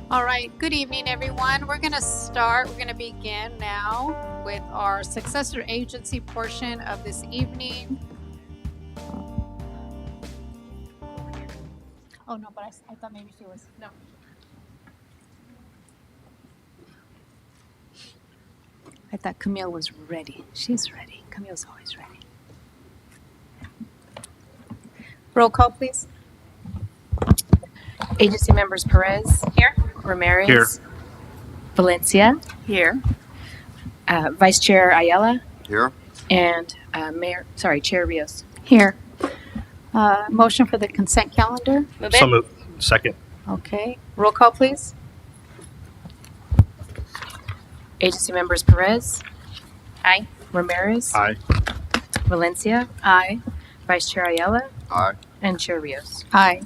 All right, good evening, everyone. We're going to begin now with our successor agency portion of this evening. Oh, no, but I thought maybe she was, no. I thought Camille was ready. She's ready. Camille's always ready. Roll call, please. Agency members Perez. Here. Ramirez. Here. Valencia. Here. Vice Chair Ayala. Here. And Chair Rios. Here. Motion for the consent calendar. Move So it. moved. Second. Okay. Roll call, please. Agency members Perez. Aye. Ramirez. Aye. Valencia. Aye. Vice Chair Ayala. Aye. And Chair Rios. Aye.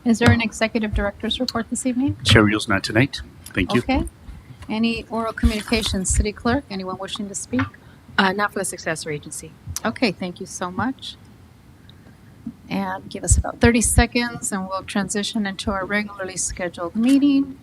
Is there an executive director's report this evening? Chair Rios, not tonight. Thank you. Okay. Any oral communications? City Clerk, anyone wishing to speak? Not for the successor agency. Okay, thank you so much. And give us about 30 seconds and we'll transition into our regularly scheduled meeting.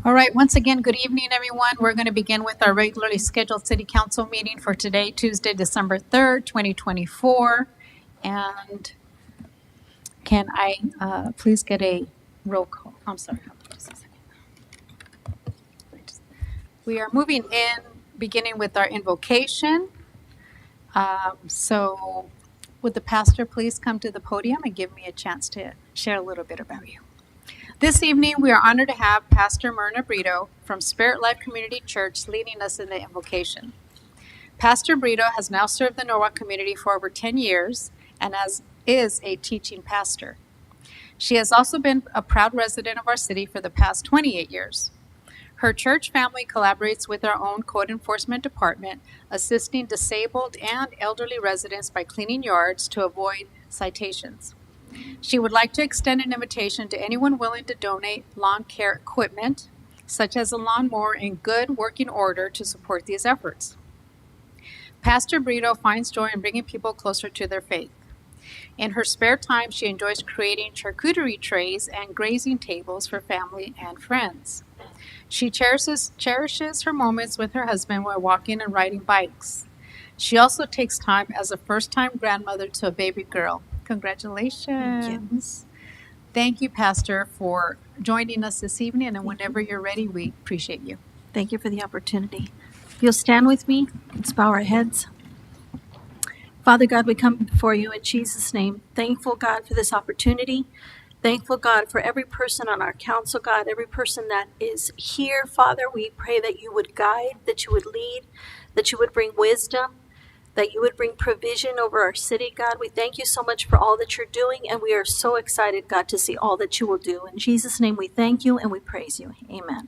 All right, once again, good evening, everyone. We're going to begin with our regularly scheduled city council meeting for today, Tuesday, December 3rd, 2024. And can I please get a roll call? I'm sorry, hold on just a second. We are moving in, beginning with our invocation. So would the pastor please come to the podium and give me a chance to share a little bit about you? This evening, we are honored to have Pastor Myrna Brito from Spirit Life Community Church leading us in the invocation. Pastor Brito has now served the Norwalk community for over 10 years and is a teaching pastor. She has also been a proud resident of our city for the past 28 years. Her church family collaborates with our own code enforcement department, assisting disabled and elderly residents by cleaning yards to avoid citations. She would like to extend an invitation to anyone willing to donate lawn care equipment, such as a lawnmower in good working order, to support these efforts. Pastor Brito finds joy in bringing people closer to their faith. In her spare time, she enjoys creating charcuterie trays and grazing tables for family and friends. She cherishes her moments with her husband while walking and riding bikes. She also takes time as a first-time grandmother to a baby girl. Congratulations. Thank you, Pastor, for joining us this evening, and whenever you're ready, we appreciate you. Thank you for the opportunity. If you'll stand with me, let's bow our heads. Father God, we come before you in Jesus' name. Thankful, God, for this opportunity. Thankful, God, for every person on our council, God, every person that is here. Father, we pray that you would guide, that you would lead, that you would bring wisdom, that you would bring provision over our city, God. We thank you so much for all that you're doing, and we are so excited, God, to see all that you will do. In Jesus' name, we thank you and we praise you. Amen.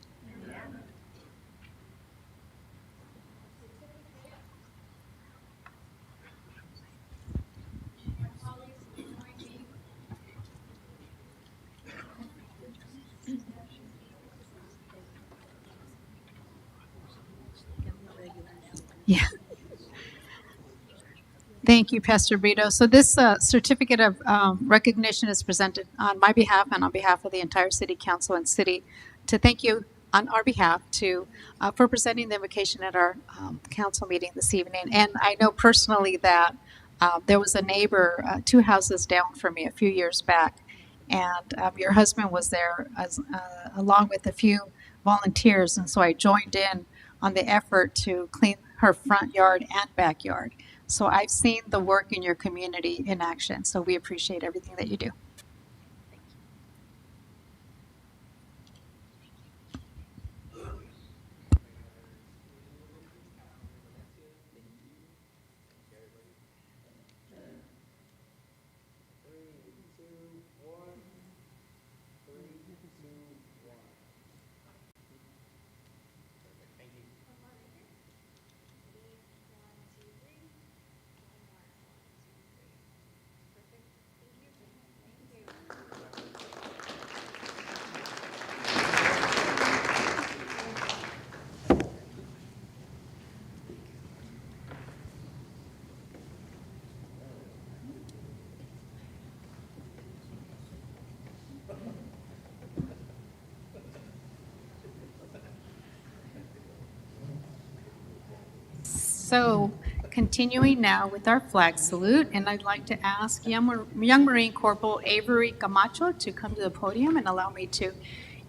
Yeah. Thank you, Pastor Brito. So this certificate of recognition is presented on my behalf and on behalf of the entire City Council and City to thank you on our behalf to for presenting the invocation at our council meeting this evening. And I know personally that there was a neighbor 2 houses down from me a few years back, and your husband was there along with a few volunteers, and so I joined in on the effort to clean her front yard and backyard. So I've seen the work in your community in action. So we appreciate everything that you do. So continuing now with our flag salute, and I'd like to ask young Marine Corporal Avery Camacho to come to the podium and allow me to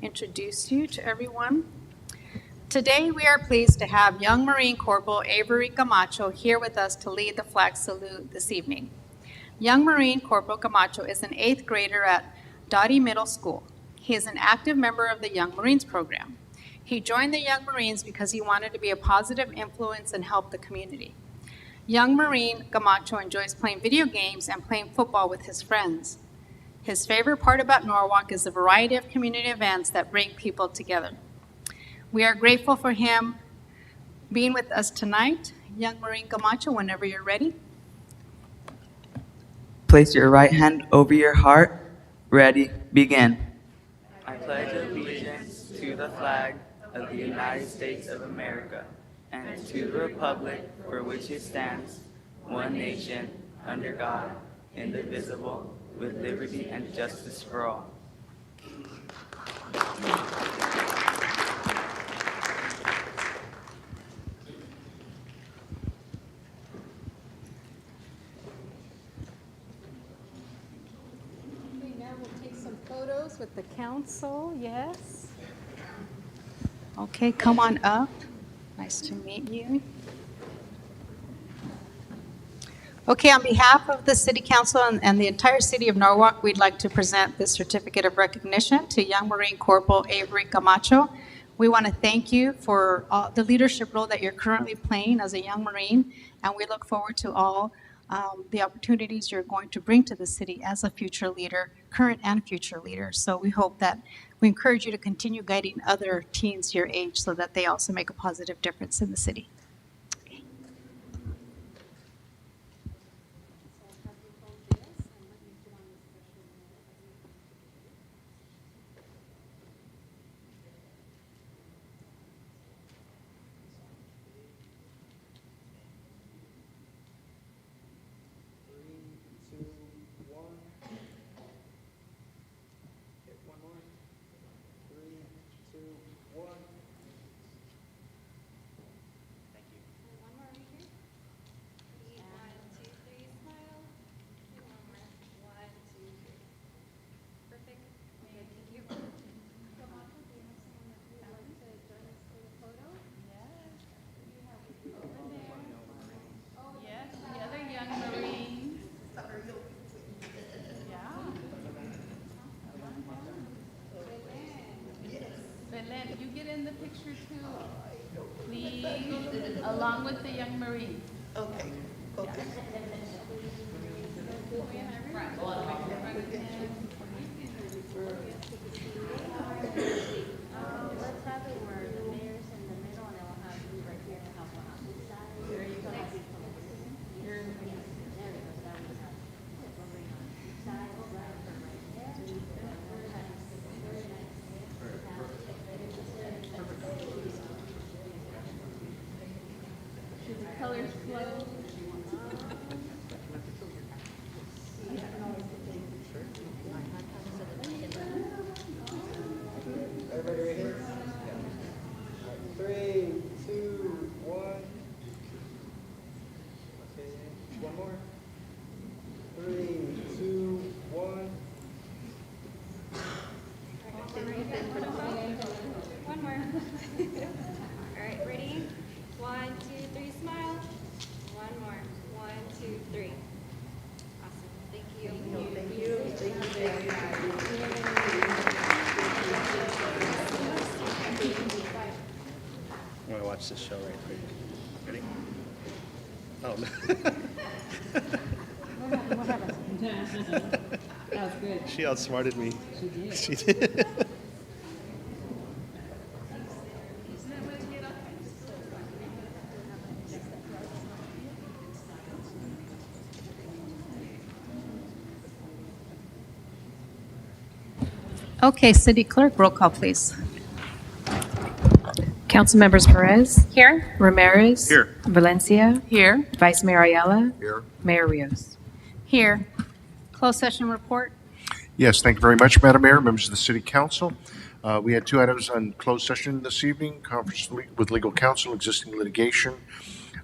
introduce you to everyone. Today, we are pleased to have young Marine Corporal Avery Camacho here with us to lead the flag salute this evening. Young Marine Corporal Camacho is an 8th grader at Dottie Middle School. He is an active member of the Young Marines program. He joined the Young Marines because he wanted to be a positive influence and help the community. Young Marine Camacho enjoys playing video games and playing football with his friends. His favorite part about Norwalk is the variety of community events that bring people together. We are grateful for him being with us tonight. Young Marine Camacho, whenever you're ready. Place your right hand over your heart. Ready, begin. I pledge allegiance to the flag of the United States of America and to the republic for which it stands, one nation, under God, indivisible, with liberty and justice for all. Okay, now we'll take some photos with the council. Yes. Okay, come on up. Nice to meet you. Okay, on behalf of the City Council and the entire City of Norwalk, we'd like to present this certificate of recognition to Young Marine Corporal Avery Camacho. We want to thank you for the leadership role that you're currently playing as a young Marine, and we look forward to all the opportunities you're going to bring to the city as a future leader, current and future leader. So we hope that we encourage you to continue guiding other teens your age so that they also make a positive difference in the city. You get in the picture too, please, along with the young Marines. Okay. Everybody right here? Three, two, one. Okay, one more. Three, two, one. One more. All right, ready? 1, 2, 3, smile. One more. 1, 2, 3. Awesome. Thank you. Thank you. Thank you very much. I'm gonna watch this show right quick. Ready? Oh no. What happened? That was good. She outsmarted me. She did. She did. Okay, City Clerk, roll call, please. Council members Perez, Here. Ramirez. Here. Valencia, Here. Vice Mayor Ayala, Here. Mayor Rios. Here. Closed session report. Yes, thank you very much, Madam Mayor, members of the City Council. We had two items on closed session this evening, conference with legal counsel, existing litigation.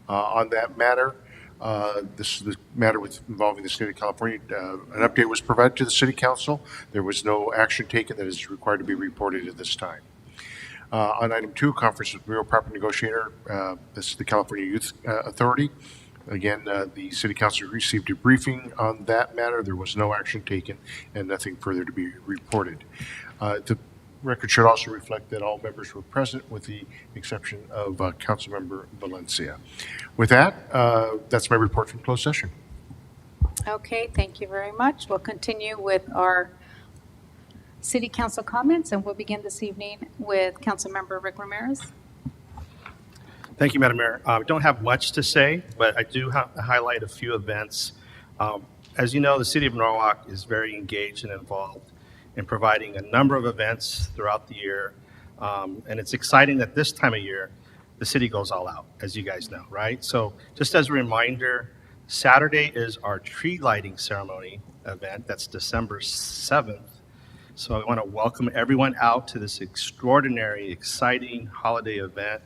On that matter, this is the matter involving the state of California. An update was provided to the City Council. There was no action taken that is required to be reported at this time. On item 2, conference with real property negotiator, this is the California Youth Authority. Again, the City Council received a briefing on that matter. There was no action taken and nothing further to be reported. The record should also reflect that all members were present with the exception of Councilmember Valencia. With that, that's my report from closed session. Okay, thank you very much. We'll continue with our City Council comments, and we'll begin this evening with Councilmember Rick Ramirez. Thank you, Madam Mayor. I don't have much to say, but I do highlight a few events. As you know, the City of Norwalk is very engaged and involved in providing a number of events throughout the year. And it's exciting that this time of year, the city goes all out, as you guys know, right? So just as a reminder, Saturday is our tree lighting ceremony event. That's December 7th. So I want to welcome everyone out to this extraordinary, exciting holiday event.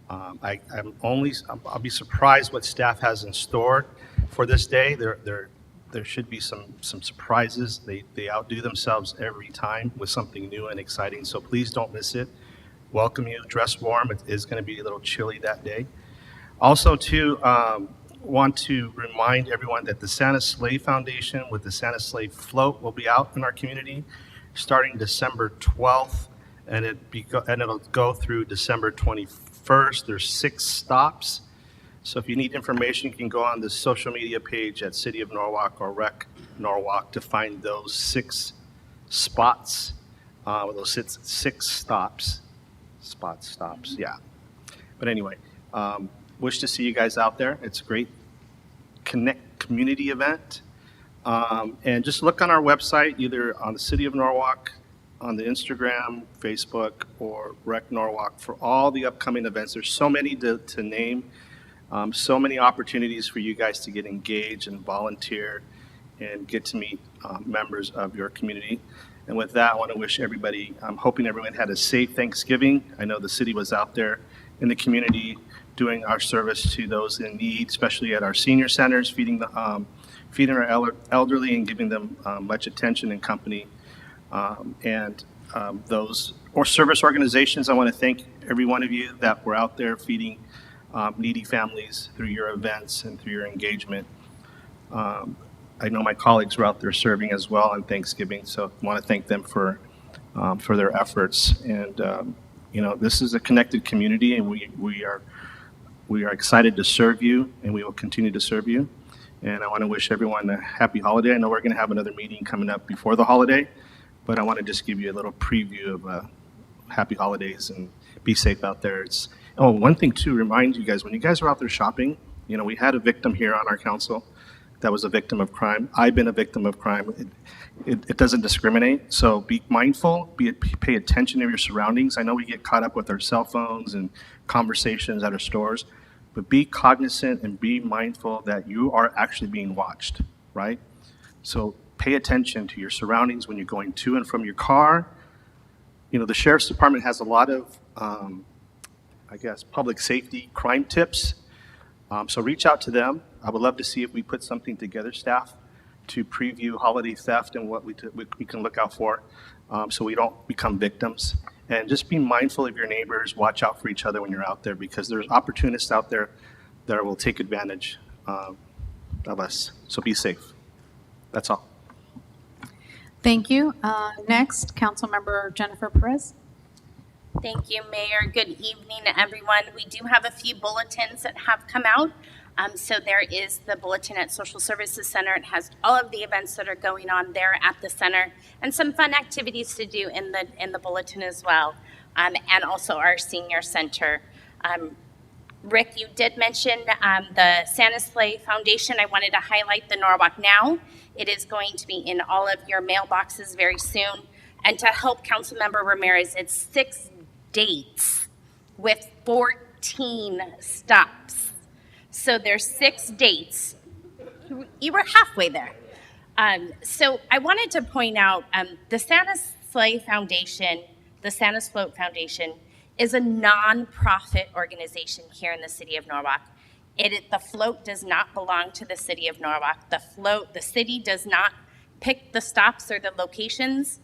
I'll be surprised what staff has in store for this day. There should be some surprises. They outdo themselves every time with something new and exciting. So please don't miss it. Welcome you. Dress warm. It is going to be a little chilly that day. Also, too, want to remind everyone that the Santa Sleigh Foundation with the Santa Sleigh Float will be out in our community starting December 12th, and it'll go through December 21st. There's 6 stops. So if you need information, you can go on the social media page at City of Norwalk or Rec Norwalk to find those 6 spots, those 6 stops. Stops, yeah. But anyway, wish to see you guys out there. It's a great community event. And just look on our website, either on the City of Norwalk, on the Instagram, Facebook, or Rec Norwalk for all the upcoming events. There's so many to name, so many opportunities for you guys to get engaged and volunteer and get to meet members of your community. And with that, I want to wish everybody, I'm hoping everyone had a safe Thanksgiving. I know the city was out there in the community doing our service to those in need, especially at our senior centers, feeding our elderly and giving them much attention and company. Those service organizations, I want to thank every one of you that were out there feeding needy families through your events and through your engagement. I know my colleagues were out there serving as well on Thanksgiving, so I want to thank them for their efforts. And this is a connected community, and we are We are excited to serve you, and we will continue to serve you. And I want to wish everyone a happy holiday. I know we're going to have another meeting coming up before the holiday, but I want to just give you a little preview of happy holidays and be safe out there. One thing to remind you guys, when you guys are out there shopping, we had a victim here on our council that was a victim of crime. I've been a victim of crime. It doesn't discriminate, so be mindful, pay attention to your surroundings. I know we get caught up with our cell phones and conversations at our stores, but be cognizant and be mindful that you are actually being watched, right? So pay attention to your surroundings when you're going to and from your car. The Sheriff's Department has a lot of, public safety crime tips. So reach out to them. I would love to see if we put something together, staff, to preview holiday theft and what we can look out for, so we don't become victims. And just be mindful of your neighbors. Watch out for each other when you're out there, because there's opportunists out there that will take advantage of us. So be safe. That's all. Thank you. Next, Councilmember Jennifer Perez. Thank you, Mayor. Good evening, everyone. We do have a few bulletins that have come out. So there is the bulletin at Social Services Center. It has all of the events that are going on there at the center and some fun activities to do in the bulletin as well, and also our senior center. Rick, you did mention the Santa Sleigh Foundation. I wanted to highlight the Norwalk Now. It is going to be in all of your mailboxes very soon. And to help Councilmember Ramirez, it's 6 dates with 14 stops. So there's 6 dates. You were halfway there. So I wanted to point out the Santa Sleigh Foundation, the Santa's Float Foundation, is a nonprofit organization here in the city of Norwalk. The float does not belong to the city of Norwalk. The city does not pick the stops or the locations.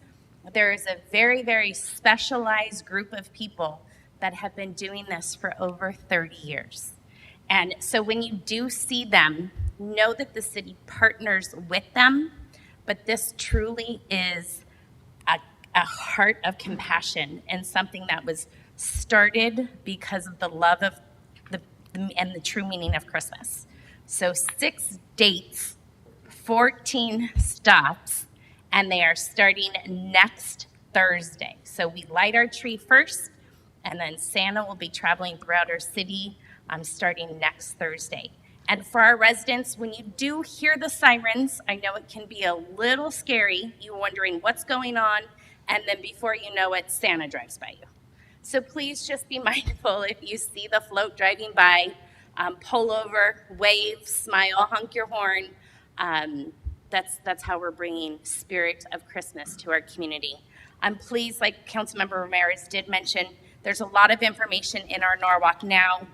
There is a very, very specialized group of people that have been doing this for over 30 years. And so when you do see them, know that the city partners with them, but this truly is a heart of compassion and something that was started because of the love of and the true meaning of Christmas. So 6 dates, 14 stops, and they are starting next Thursday. So we light our tree first, and then Santa will be traveling throughout our city starting next Thursday. And for our residents, when you do hear the sirens, I know it can be a little scary. You're wondering what's going on, and then before you know it, Santa drives by you. So please just be mindful if you see the float driving by, pull over, wave, smile, honk your horn. That's how we're bringing spirit of Christmas to our community. Please, like Councilmember Ramirez did mention, there's a lot of information in our Norwalk Now.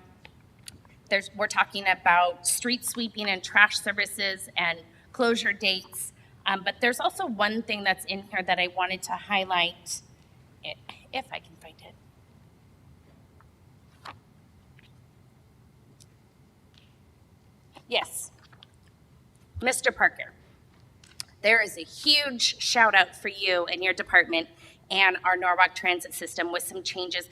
We're talking about street sweeping and trash services and closure dates. But there's also one thing that's in here that I wanted to highlight, if I can find it. Yes, Mr. Parker, there is a huge shout out for you and your department and our Norwalk transit system with some changes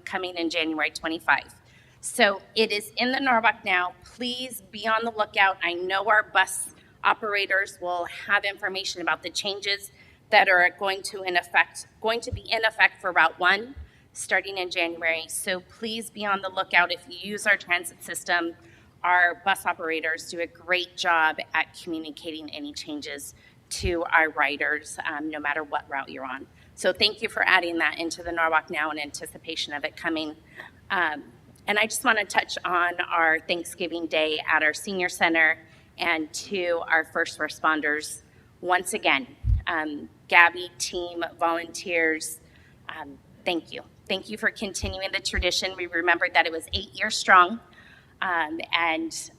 coming in January 25. So it is in the Norwalk Now. Please be on the lookout. I know our bus operators will have information about the changes that are going to be in effect for Route 1 starting in January. So please be on the lookout. If you use our transit system, our bus operators do a great job at communicating any changes to our riders, no matter what route you're on. So thank you for adding that into the Norwalk Now in anticipation of it coming. And I just want to touch on our Thanksgiving Day at our senior center and to our first responders. Once again, Gabby, team, volunteers, thank you. Thank you for continuing the tradition. We remembered that it was 8 years strong. And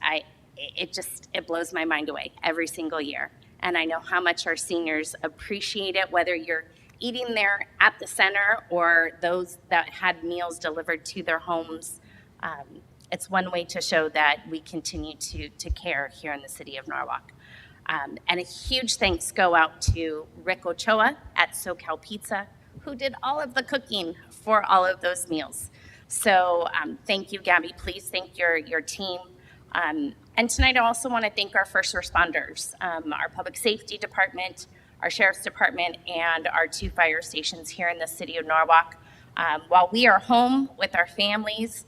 it blows my mind away every single year. And I know how much our seniors appreciate it, whether you're eating there at the center or those that had meals delivered to their homes. It's one way to show that we continue to care here in the city of Norwalk. And a huge thanks go out to Rick Ochoa at SoCal Pizza, who did all of the cooking for all of those meals. So thank you, Gabby. Please thank your team. And tonight I also want to thank our first responders, our public safety department, our sheriff's department, and our 2 fire stations here in the city of Norwalk. While we are home with our families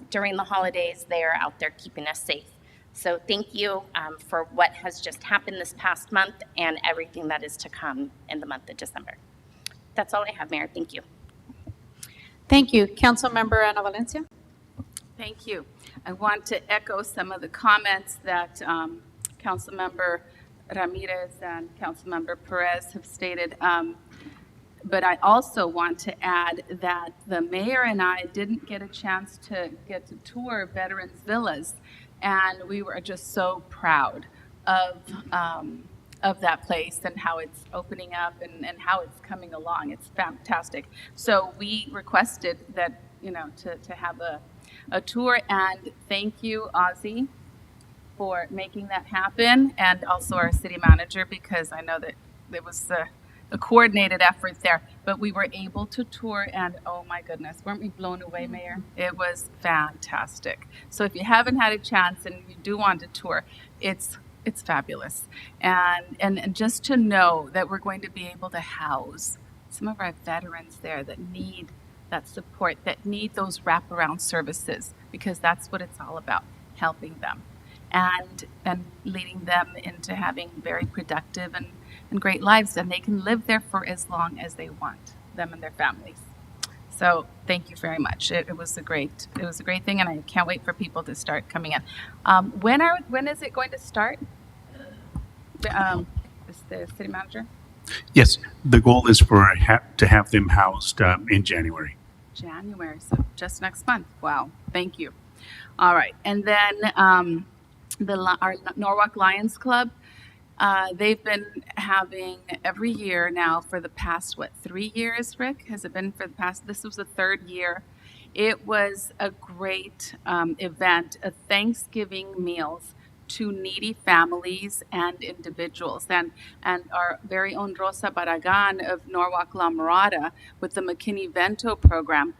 during the holidays, they are out there keeping us safe. So thank you for what has just happened this past month and everything that is to come in the month of December. That's all I have, Mayor. Thank you. Thank you. Councilmember Ana Valencia? Thank you. I want to echo some of the comments that Councilmember Ramirez and Councilmember Perez have stated. But I also want to add that the mayor and I didn't get a chance to get to tour Veterans Villas, and we were just so proud of that place and how it's opening up and how it's coming along. It's fantastic. So we requested that, to have a tour, and thank you, Ozzy, for making that happen, and also our city manager, because I know that there was a coordinated effort there, but we were able to tour, and oh my goodness, weren't we blown away, Mayor? It was fantastic. So if you haven't had a chance and you do want to tour, it's fabulous. And just to know that we're going to be able to house some of our veterans there that need that support, that need those wraparound services, because that's what it's all about, helping them and leading them into having very productive and great lives, and they can live there for as long as they want, them and their families. So thank you very much. It was a great thing, and I can't wait for people to start coming in. When is it going to start? Is the city manager? Yes, the goal is to have them housed in January. January, so just next month. Wow, thank you. All right, and then our Norwalk Lions Club, they've been having every year now for the past, 3 years, Rick? Has it been for the past, this was the 3rd year. It was a great event of Thanksgiving meals to needy families and individuals. And our very own Rosa Barragan of Norwalk La Mirada with the McKinney Vento program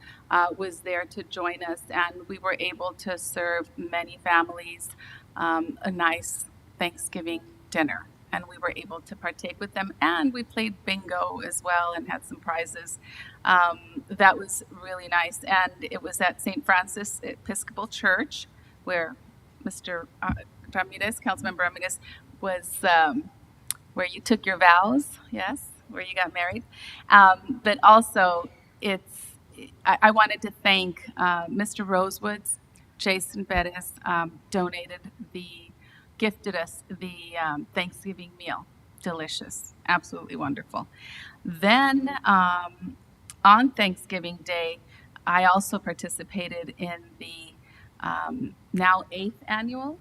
was there to join us. And we were able to serve many families a nice Thanksgiving dinner. And we were able to partake with them. And we played bingo as well and had some prizes. That was really nice. And it was at St. Francis Episcopal Church, where Mr. Ramirez, Councilmember Ramirez, was where you took your vows, yes, where you got married. But also, I wanted to thank Mr. Rosewoods. Jason Perez gifted us the Thanksgiving meal. Delicious, absolutely wonderful. Then on Thanksgiving Day, I also participated in the now 8th annual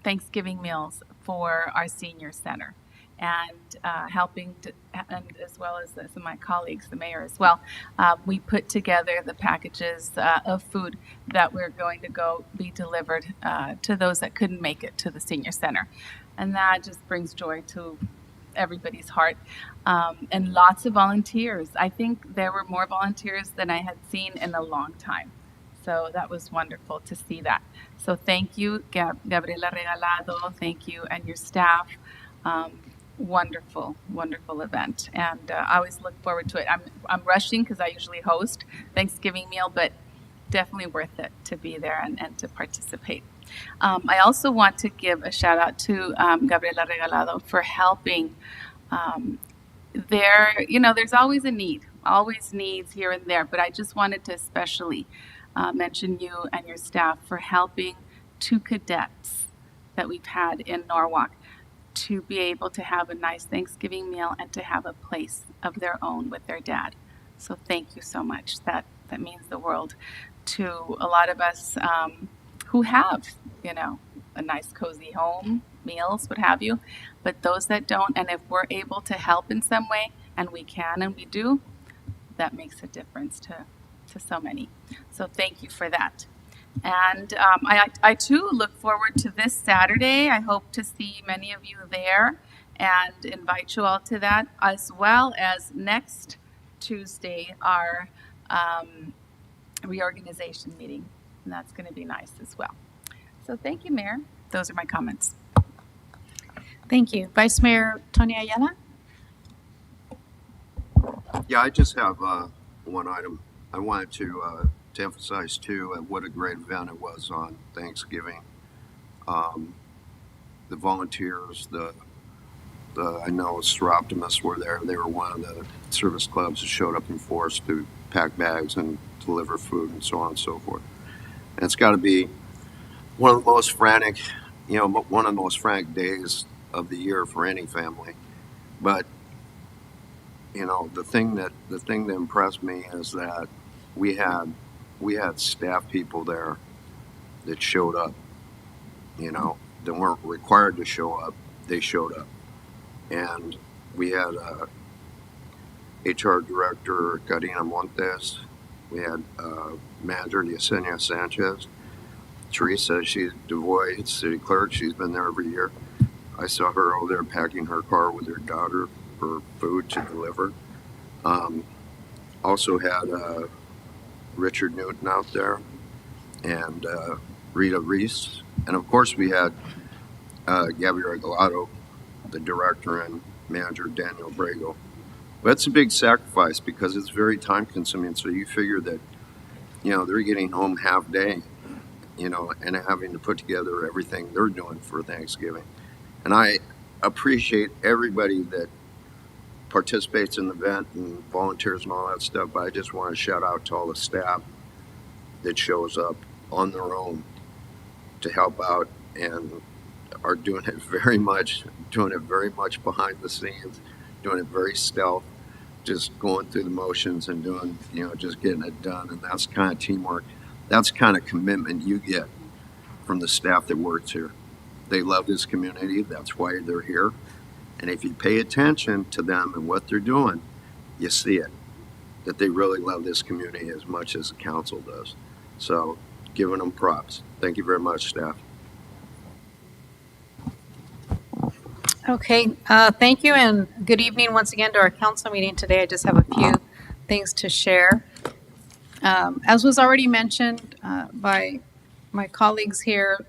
Thanksgiving meals for our senior center, and helping to, and as well as some of my colleagues, the mayor as well, we put together the packages of food that we're going to be delivered to those that couldn't make it to the senior center, and that just brings joy to everybody's heart, and lots of volunteers. I think there were more volunteers than I had seen in a long time. So that was wonderful to see that. So thank you, Gabriela Regalado, thank you, and your staff. Wonderful, wonderful event. And I always look forward to it. I'm rushing because I usually host Thanksgiving meal, but definitely worth it to be there and to participate. I also want to give a shout out to Gabriela Regalado for helping. There's always a need, always needs here and there, but I just wanted to especially mention you and your staff for helping 2 cadets that we've had in Norwalk to be able to have a nice Thanksgiving meal and to have a place of their own with their dad. So thank you so much. That means the world to a lot of us who have, a nice cozy home, meals, what have you. But those that don't, and if we're able to help in some way, and we can and we do, that makes a difference to so many. So thank you for that. And I too look forward to this Saturday. I hope to see many of you there and invite you all to that, as well as next Tuesday, our reorganization meeting, and that's going to be nice as well. So thank you, Mayor. Those are my comments. Thank you. Vice Mayor Tony Ayala? Yeah, I just have one item. I wanted to emphasize too what a great event it was on Thanksgiving. The volunteers, I know Optimists were there. They were one of the service clubs that showed up in force to pack bags and deliver food and so on and so forth. And it's got to be one of the most frantic, one of the most frantic days of the year for any family. But the thing that impressed me is that we had staff people there that showed up. That weren't required to show up. They showed up, and we had HR Director Karina Montes. We had Manager Yesenia Sanchez. Teresa, she's DuBois City Clerk. She's been there every year. I saw her over there packing her car with her daughter for food to deliver. Also had Richard Newton out there and Rita Reese. And of course we had Gabby Regalado, the director, and manager Daniel Brago. But it's a big sacrifice because it's very time consuming. So you figure that, they're getting home half day, and having to put together everything they're doing for Thanksgiving. And I appreciate everybody that participates in the event and volunteers and all that stuff. But I just want to shout out to all the staff that shows up on their own to help out and are doing it very much behind the scenes, doing it very stealth, just going through the motions and doing, just getting it done. And that's kind of teamwork. That's kind of commitment you get from the staff that works here. They love this community. That's why they're here. And if you pay attention to them and what they're doing, you see it, that they really love this community as much as the council does. So giving them props. Thank you very much, staff. Okay, thank you, and good evening once again to our council meeting today. I just have a few things to share. As was already mentioned by my colleagues here,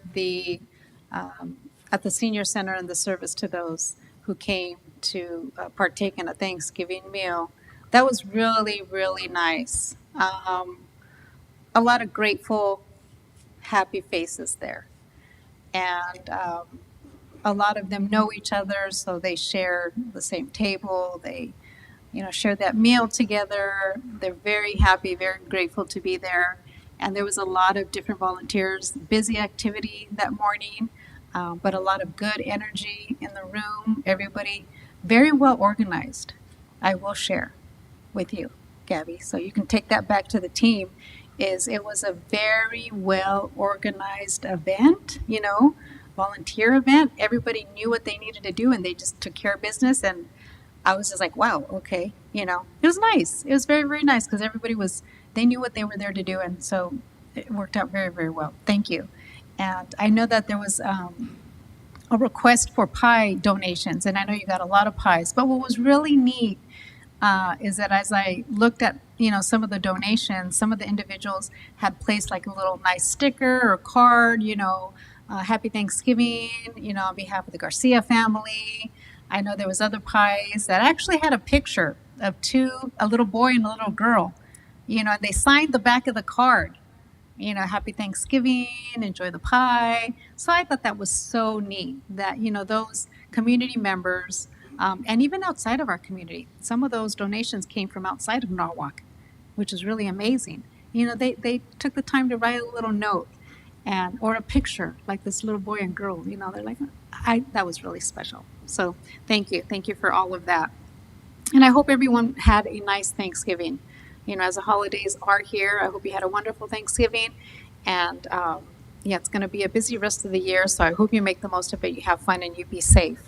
at the Senior Center and the service to those who came to partake in a Thanksgiving meal, that was really, really nice. A lot of grateful, happy faces there. And a lot of them know each other, so they shared the same table. They, shared that meal together. They're very happy, very grateful to be there. And there was a lot of different volunteers, busy activity that morning, but a lot of good energy in the room. Everybody very well organized. I will share with you, Gabby, so you can take that back to the team. It was a very well organized event, volunteer event. Everybody knew what they needed to do and they just took care of business. And I was just like, wow, okay. It was nice. It was very, very nice because they knew what they were there to do. And so it worked out very, very well. Thank you. And I know that there was a request for pie donations, and I know you got a lot of pies. But what was really neat is that as I looked at, some of the donations, some of the individuals had placed like a little nice sticker or card, Happy Thanksgiving, on behalf of the Garcia family. I know there was other pies that actually had a picture of a little boy and a little girl, and they signed the back of the card, Happy Thanksgiving, enjoy the pie. So I thought that was so neat that, those community members, and even outside of our community, some of those donations came from outside of Norwalk, which is really amazing. They took the time to write a little note or a picture like this little boy and girl, they're like, that was really special. So thank you for all of that. And I hope everyone had a nice Thanksgiving. As the holidays are here, I hope you had a wonderful Thanksgiving. And it's going to be a busy rest of the year, so I hope you make the most of it, you have fun, and you be safe.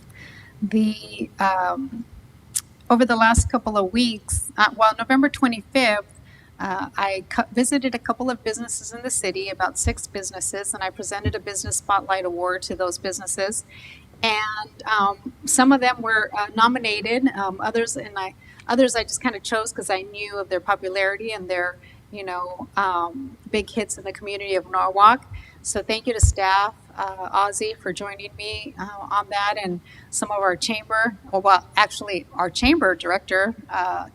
Over the last couple of weeks, November 25th, I visited a couple of businesses in the city, about 6 businesses, and I presented a Business Spotlight Award to those businesses. And some of them were nominated, others I just kind of chose because I knew of their popularity and their big hits in the community of Norwalk. So thank you to staff, Ozzy, for joining me on that, and some of our chamber, well, actually our chamber director,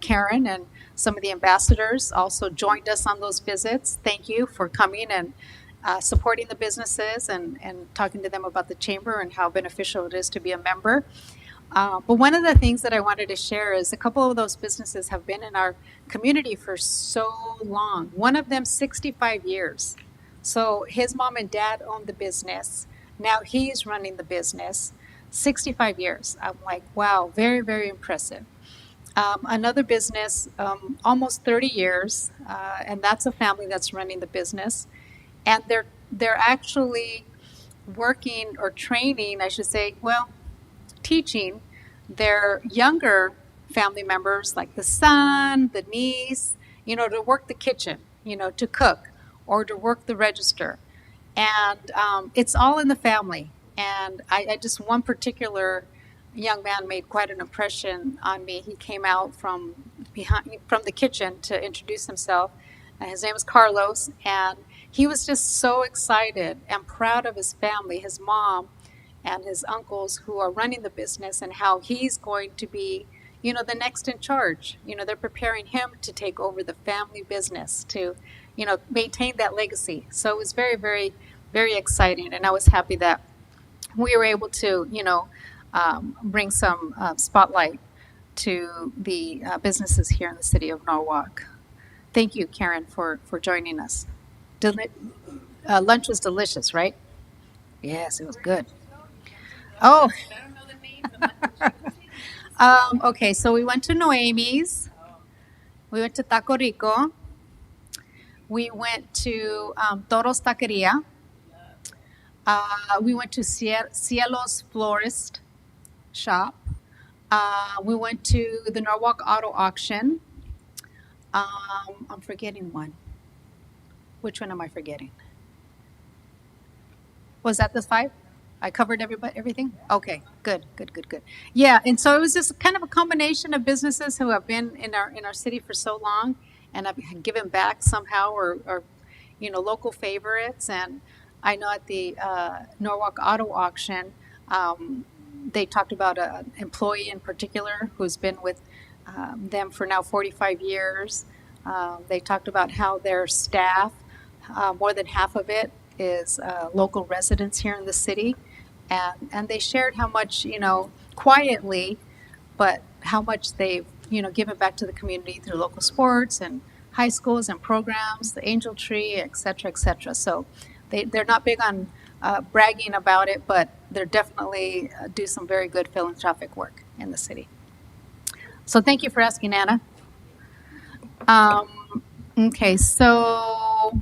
Karen, and some of the ambassadors also joined us on those visits. Thank you for coming and supporting the businesses and talking to them about the chamber and how beneficial it is to be a member. But one of the things that I wanted to share is a couple of those businesses have been in our community for so long. One of them, 65 years. So his mom and dad owned the business. Now he's running the business. 65 years. I'm like, wow, very, very impressive. Another business, almost 30 years, and that's a family that's running the business. And they're actually working or training, I should say, well, teaching their younger family members, like the son, the niece, to work the kitchen, to cook or to work the register. And it's all in the family. And I just, one particular young man made quite an impression on me. He came out from the kitchen to introduce himself. His name is Carlos, and he was just so excited and proud of his family, his mom, and his uncles who are running the business, and how he's going to be, the next in charge. They're preparing him to take over the family business, to, maintain that legacy. So it was very, very, very exciting, and I was happy that we were able to, bring some spotlight to the businesses here in the city of Norwalk. Thank you, Karen, for joining us. Lunch was delicious, right? Yes, it was good. Oh. Okay, so we went to Noemi's. We went to Taco Rico. We went to Toro's Taqueria. We went to Cielo's Florist Shop. We went to the Norwalk Auto Auction. I'm forgetting one. Which one am I forgetting? Was that the 5? I covered everything? Okay, good. Yeah, and so it was just kind of a combination of businesses who have been in our city for so long and have given back somehow, or local favorites. And I know at the Norwalk Auto Auction, they talked about an employee in particular who's been with them for now 45 years. They talked about how their staff, more than half of it, is local residents here in the city. And they shared how much, quietly, but how much they've, given back to the community through local sports and high schools and programs, the Angel Tree, et cetera, et cetera. So they're not big on bragging about it, but they're definitely do some very good philanthropic work in the city. So thank you for asking, Anna. Okay, so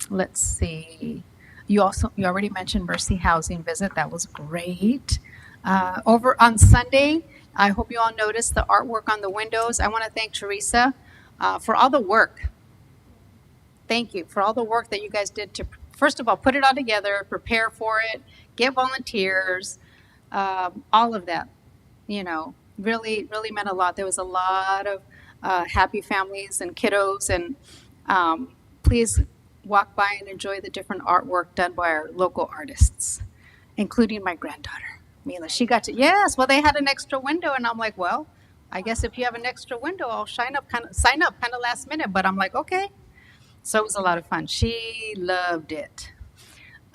let's see. You already mentioned Mercy Housing visit. That was great. Over on Sunday, I hope you all noticed the artwork on the windows. I want to thank Teresa for all the work. Thank you for all the work that you guys did to, first of all, put it all together, prepare for it, get volunteers, all of that. Really, really meant a lot. There was a lot of happy families and kiddos, and please walk by and enjoy the different artwork done by our local artists, including my granddaughter, Mila. She got to, yes, well, they had an extra window, and I'm like, well, I guess if you have an extra window, I'll sign up kind of last minute, but I'm like, okay. So it was a lot of fun. She loved it.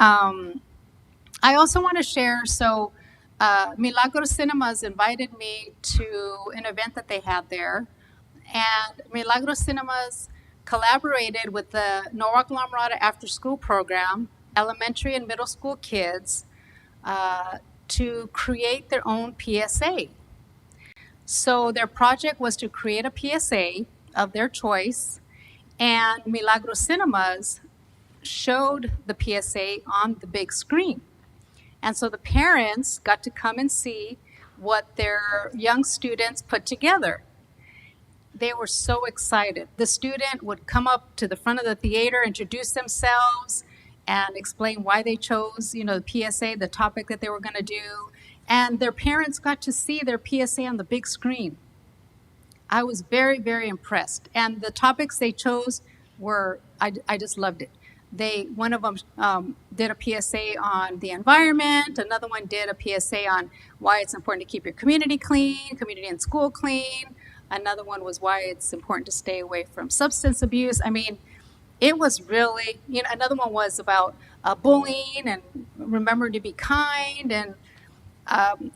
I also want to share, so Milagros Cinemas invited me to an event that they had there, and Milagros Cinemas collaborated with the Norwalk La Mirada After School Program, elementary and middle school kids, to create their own PSA. So their project was to create a PSA of their choice, and Milagros Cinemas showed the PSA on the big screen. And so the parents got to come and see what their young students put together. They were so excited. The student would come up to the front of the theater, introduce themselves, and explain why they chose, the PSA, the topic that they were going to do. And their parents got to see their PSA on the big screen. I was very, very impressed. And the topics they chose I just loved it. One of them did a PSA on the environment. Another one did a PSA on why it's important to keep your community clean, community and school clean. Another one was why it's important to stay away from substance abuse. I mean, it was really, another one was about bullying and remember to be kind. And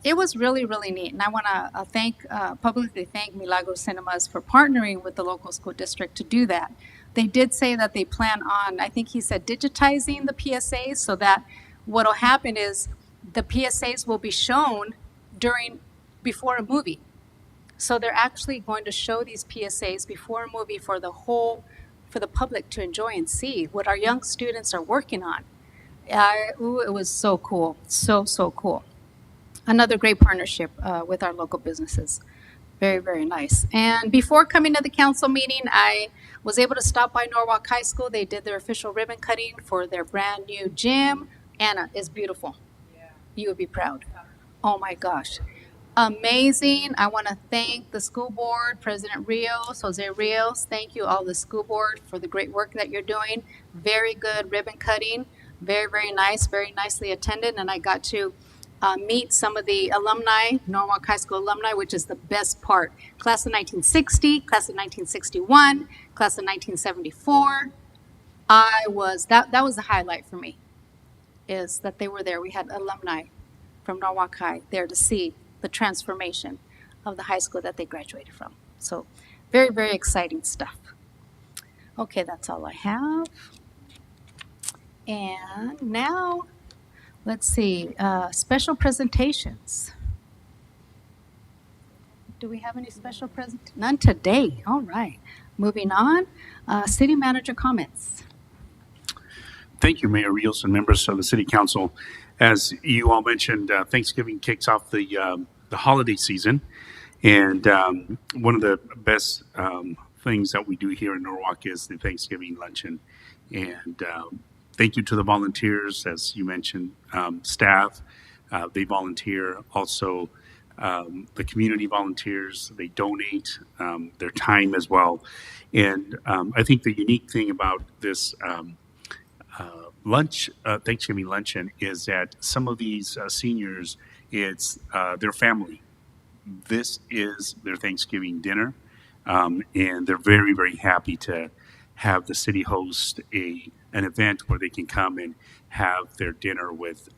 it was really, really neat. And I want to publicly thank Milagro Cinemas for partnering with the local school district to do that. They did say that they plan on, I think he said, digitizing the PSAs so that what will happen is the PSAs will be shown before a movie. So they're actually going to show these PSAs before a movie for the public to enjoy and see what our young students are working on. It was so cool, so cool. Another great partnership with our local businesses. Very, very nice. And before coming to the council meeting, I was able to stop by Norwalk High School. They did their official ribbon cutting for their brand new gym. Anna, it's beautiful. Yeah. You would be proud. Oh my gosh. Amazing. I want to thank the school board, President Rios, Jose Rios. Thank you, all the school board, for the great work that you're doing. Very good ribbon cutting. Very, very nice. Very nicely attended. And I got to meet some of the alumni, Norwalk High School alumni, which is the best part. Class of 1960, class of 1961, class of 1974. That was the highlight for me, is that they were there. We had alumni from Norwalk High there to see the transformation of the high school that they graduated from. So very, very exciting stuff. Okay, that's all I have. And now, let's see, special presentations. Do we have any special presentations? None today. All right. Moving on, city manager comments. Thank you, Mayor Rios and members of the City Council. As you all mentioned, Thanksgiving kicks off the holiday season, and one of the best things that we do here in Norwalk is the Thanksgiving luncheon. And thank you to the volunteers, as you mentioned, staff. They volunteer. Also, the community volunteers, they donate their time as well. And I think the unique thing about this Thanksgiving luncheon is that some of these seniors, it's their family. This is their Thanksgiving dinner, and they're very, very happy to have the city host an event where they can come and have their dinner with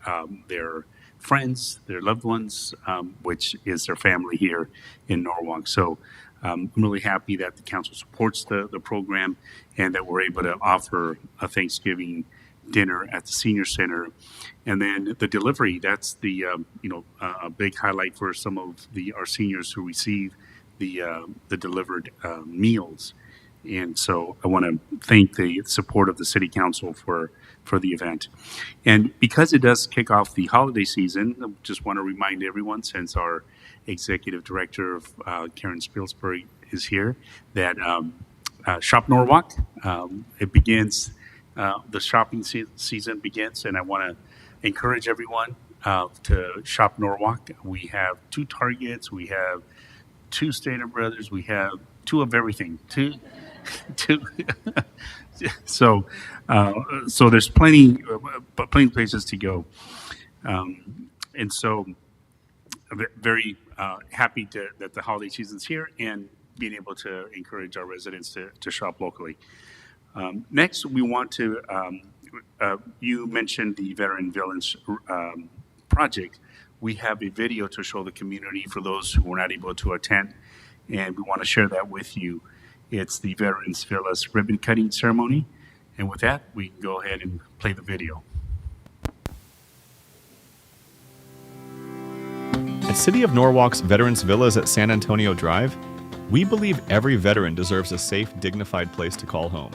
their friends, their loved ones, which is their family here in Norwalk. So I'm really happy that the council supports the program and that we're able to offer a Thanksgiving dinner at the senior center. And then the delivery, that's the a big highlight for some of our seniors who receive the delivered meals. And so I want to thank the support of the City Council for the event. And because it does kick off the holiday season, I just want to remind everyone, since our Executive Director, Karen Spilsbury, is here, that Shop Norwalk, it begins, the shopping season begins, and I want to encourage everyone to shop Norwalk. We have 2 Targets, we have 2 Stater Brothers, we have 2 of everything, two. So there's plenty places to go, and so very happy that the holiday season's here and being able to encourage our residents to shop locally. Next, we want to. You mentioned the Veteran Village project. We have a video to show the community for those who were not able to attend, and we want to share that with you. It's the Veterans Village ribbon cutting ceremony. And with that, we can go ahead and play the video. At City of Norwalk's Veterans Villas at San Antonio Drive, we believe every veteran deserves a safe, dignified place to call home.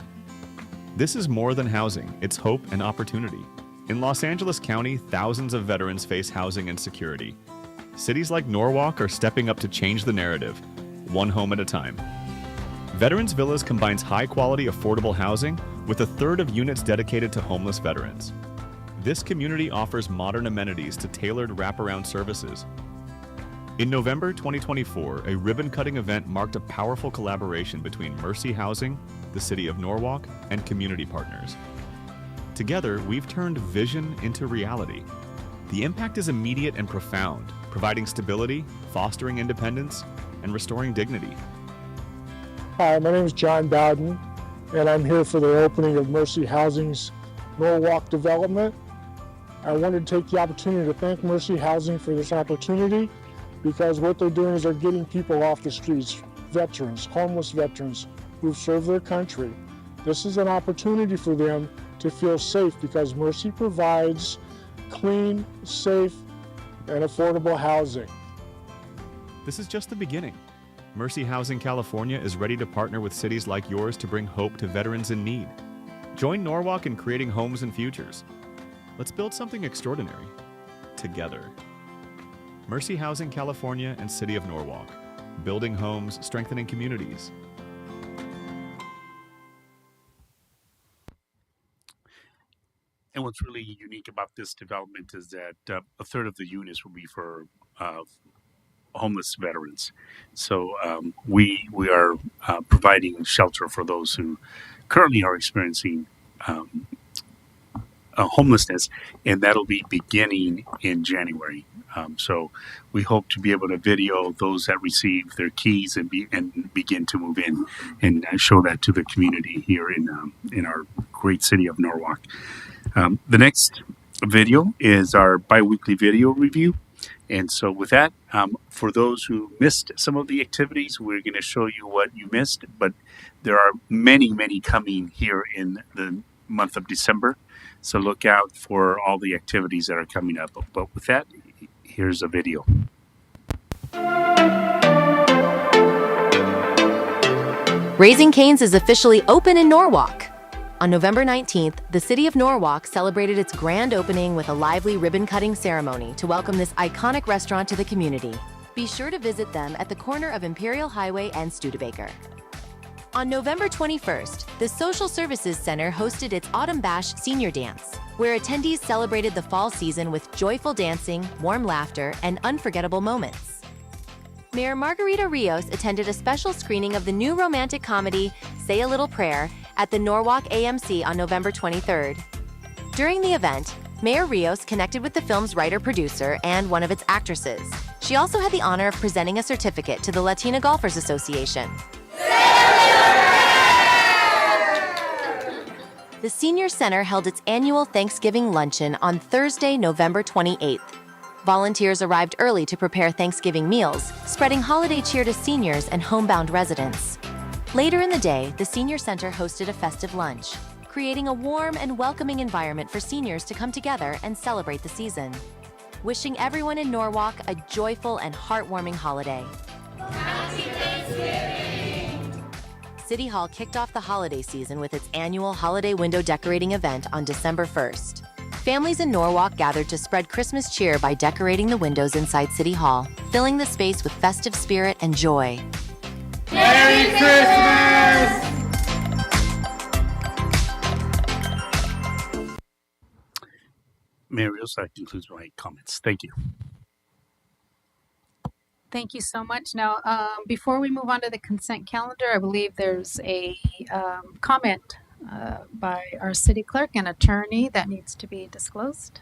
This is more than housing, it's hope and opportunity. In Los Angeles County, thousands of veterans face housing insecurity. Cities like Norwalk are stepping up to change the narrative, one home at a time. Veterans Villas combines high-quality, affordable housing with 1/3 of units dedicated to homeless veterans. This community offers modern amenities to tailored wraparound services. In November 2024, a ribbon-cutting event marked a powerful collaboration between Mercy Housing, the City of Norwalk, and community partners. Together, we've turned vision into reality. The impact is immediate and profound, providing stability, fostering independence, and restoring dignity. Hi, my name is John Bowden, and I'm here for the opening of Mercy Housing's Norwalk development. I wanted to take the opportunity to thank Mercy Housing for this opportunity, because what they're doing is they're getting people off the streets, veterans, homeless veterans who've served their country. This is an opportunity for them to feel safe, because Mercy provides clean, safe, and affordable housing. This is just the beginning. Mercy Housing California is ready to partner with cities like yours to bring hope to veterans in need. Join Norwalk in creating homes and futures. Let's build something extraordinary together. Mercy Housing California and City of Norwalk. Building homes, strengthening communities. And what's really unique about this development is that a third of the units will be for homeless veterans. So we are providing shelter for those who currently are experiencing homelessness, and that'll be beginning in January. So we hope to be able to video those that receive their keys and begin to move in and show that to the community here in our great city of Norwalk. The next video is our bi-weekly video review. And so with that, for those who missed some of the activities, we're going to show you what you missed, but there are many, many coming here in the month of December. So look out for all the activities that are coming up. But with that, here's a video. Raising Cane's is officially open in Norwalk. On November 19th, the city of Norwalk celebrated its grand opening with a lively ribbon-cutting ceremony to welcome this iconic restaurant to the community. Be sure to visit them at the corner of Imperial Highway and Studebaker. On November 21st, the Social Services Center hosted its Autumn Bash Senior Dance, where attendees celebrated the fall season with joyful dancing, warm laughter, and unforgettable moments. Mayor Margarita Rios attended a special screening of the new romantic comedy, Say a Little Prayer, at the Norwalk AMC on November 23rd. During the event, Mayor Rios connected with the film's writer-producer and one of its actresses. She also had the honor of presenting a certificate to the Latina Golfers Association. The Senior Center held its annual Thanksgiving luncheon on Thursday, November 28th. Volunteers arrived early to prepare Thanksgiving meals, spreading holiday cheer to seniors and homebound residents. Later in the day, the Senior Center hosted a festive lunch, creating a warm and welcoming environment for seniors to come together and celebrate the season. Wishing everyone in Norwalk a joyful and heartwarming holiday. Happy Thanksgiving! City Hall kicked off the holiday season with its annual holiday window decorating event on December 1st. Families in Norwalk gathered to spread Christmas cheer by decorating the windows inside City Hall, filling the space with festive spirit and joy. Merry Christmas! Mayor Rios, that concludes my comments. Thank you. Thank you so much. Now, before we move on to the consent calendar, I believe there's a comment by our city clerk and attorney that needs to be disclosed.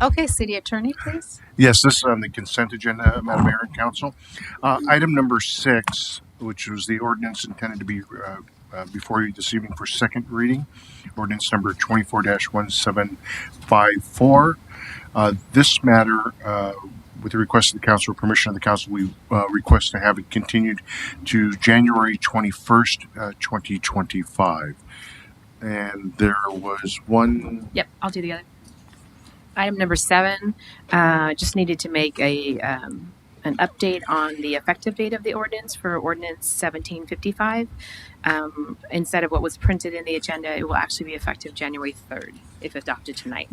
Okay, city attorney, please. Yes, this is on the consent agenda, Madam Mayor and Council. Item number 6, which was the ordinance intended to be before you this evening for second reading, ordinance number 24-1754. This matter, with the request of the council or permission of the council, we request to have it continued to January 21st, 2025. And there was one. Yep, I'll do the other. Item number 7, just needed to make an update on the effective date of the ordinance for ordinance 1755. Instead of what was printed in the agenda, it will actually be effective January 3rd if adopted tonight.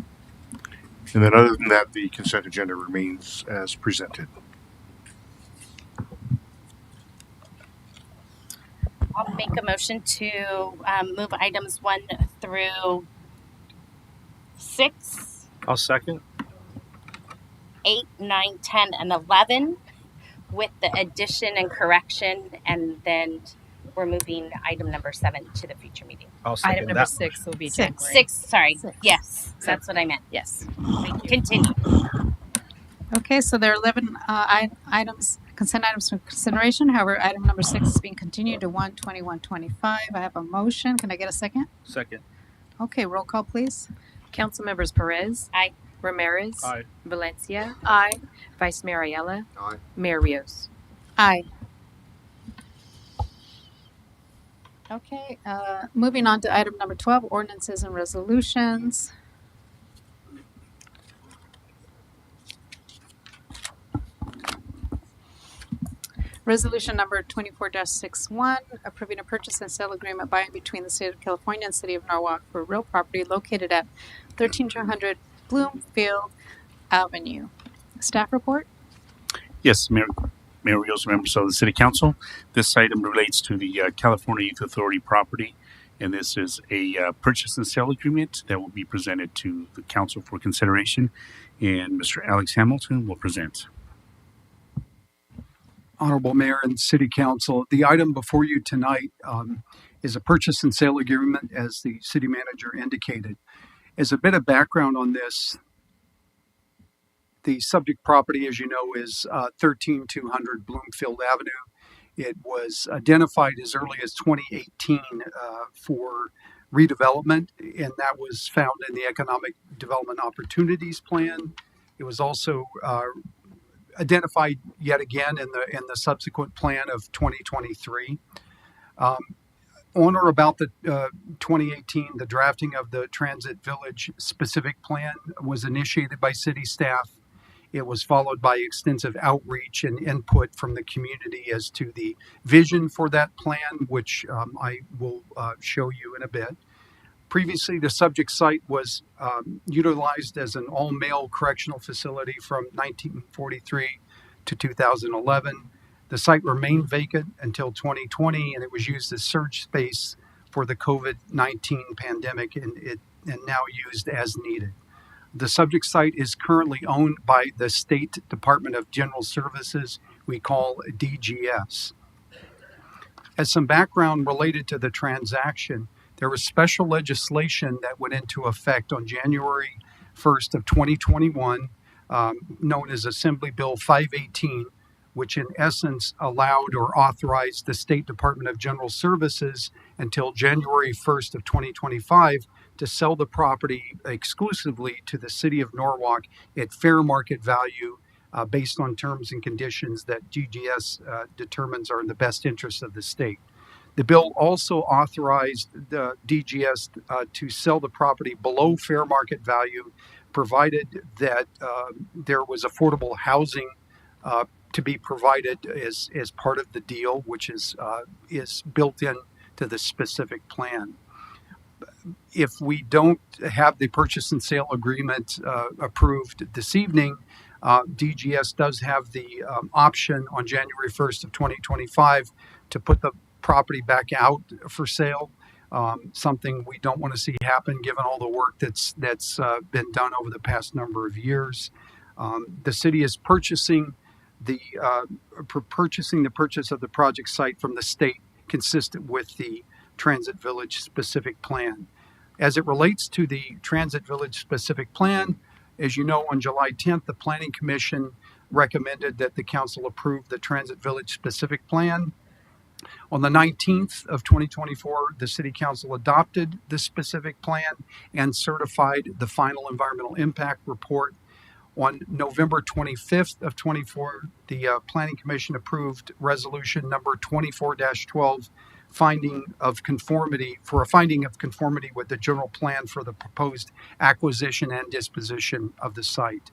And then other than that, the consent agenda remains as presented. I'll make a motion to move items 1 through 6. I'll second. 8, 9, 10, and 11 with the addition and correction, and then we're moving item number 7 to the future meeting. I'll Item second number that. 6 will be Six. January. 6, sorry. Six. Yes, that's what I meant. Yes. Thank you. Continue. Okay, so there are 11 items, consent items for consideration. However, item number 6 is being continued to 1/21/25. I have a motion. Can I get a second? Second. Okay, roll call, please. Council members Perez. Aye. Ramirez. Aye. Valencia. Aye. Vice Mayor Ayala. Aye. Mayor Rios. Aye. Okay, moving on to item number 12, ordinances and resolutions. Resolution number 24-61, approving a purchase and sale agreement by and between the State of California and City of Norwalk for real property located at 13200 Bloomfield Avenue. Staff report? Yes, Mayor Rios, members of the City Council. This item relates to the California Youth Authority property, and this is a purchase and sale agreement that will be presented to the Council for consideration, and Mr. Alex Hamilton will present. Honorable Mayor and City Council, the item before you tonight is a purchase and sale agreement, as the City Manager indicated. As a bit of background on this, the subject property, as you know, is 13200 Bloomfield Avenue. It was identified as early as 2018 for redevelopment, and that was found in the Economic Development Opportunities Plan. It was also identified yet again in the subsequent plan of 2023. On or about the 2018, the drafting of the Transit Village specific plan was initiated by city staff. It was followed by extensive outreach and input from the community as to the vision for that plan, which I will show you in a bit. Previously, the subject site was utilized as an all-male correctional facility from 1943 to 2011. The site remained vacant until 2020, and it was used as surge space for the COVID-19 pandemic, and now used as needed. The subject site is currently owned by the State Department of General Services, we call DGS. As some background related to the transaction, there was special legislation that went into effect on January 1st of 2021, known as Assembly Bill 518, which in essence allowed or authorized the State Department of General Services until January 1st of 2025 to sell the property exclusively to the City of Norwalk at fair market value based on terms and conditions that DGS determines are in the best interest of the state. The bill also authorized the DGS to sell the property below fair market value, provided that there was affordable housing to be provided as part of the deal, which is built in to the specific plan. If we don't have the purchase and sale agreement approved this evening, DGS does have the option on January 1st of 2025 to put the property back out for sale, something we don't want to see happen given all the work that's been done over the past number of years. The city is purchasing the purchase of the project site from the state consistent with the Transit Village specific plan. As it relates to the Transit Village specific plan, as you know, on July 10th, the Planning Commission recommended that the council approve the Transit Village specific plan. On the 19th of 2024, the City Council adopted the specific plan and certified the final environmental impact report. On November 25th of 24, the Planning Commission approved resolution number 24-12, finding of conformity with the general plan for the proposed acquisition and disposition of the site.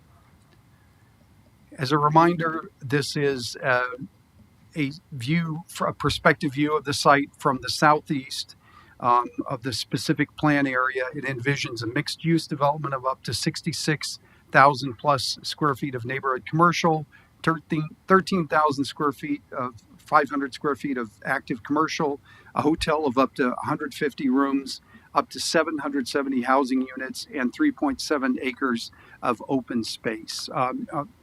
As a reminder, this is a perspective view of the site from the southeast of the specific plan area. It envisions a mixed-use development of up to 66,000 plus square feet of neighborhood commercial, 13,000 square feet of 500 square feet of active commercial, a hotel of up to 150 rooms, up to 770 housing units, and 3.7 acres of open space.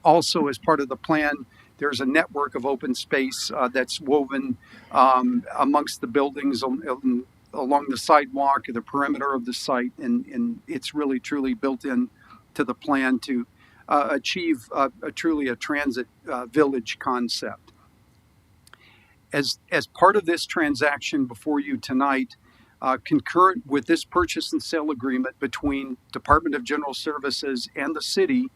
Also, as part of the plan, There's a network of open space that's woven amongst the buildings along the sidewalk, the perimeter of the site, and it's really truly built in to the plan to achieve truly a transit village concept. As part of this transaction before you tonight, concurrent with this purchase and sale agreement between Department of General Services and the city,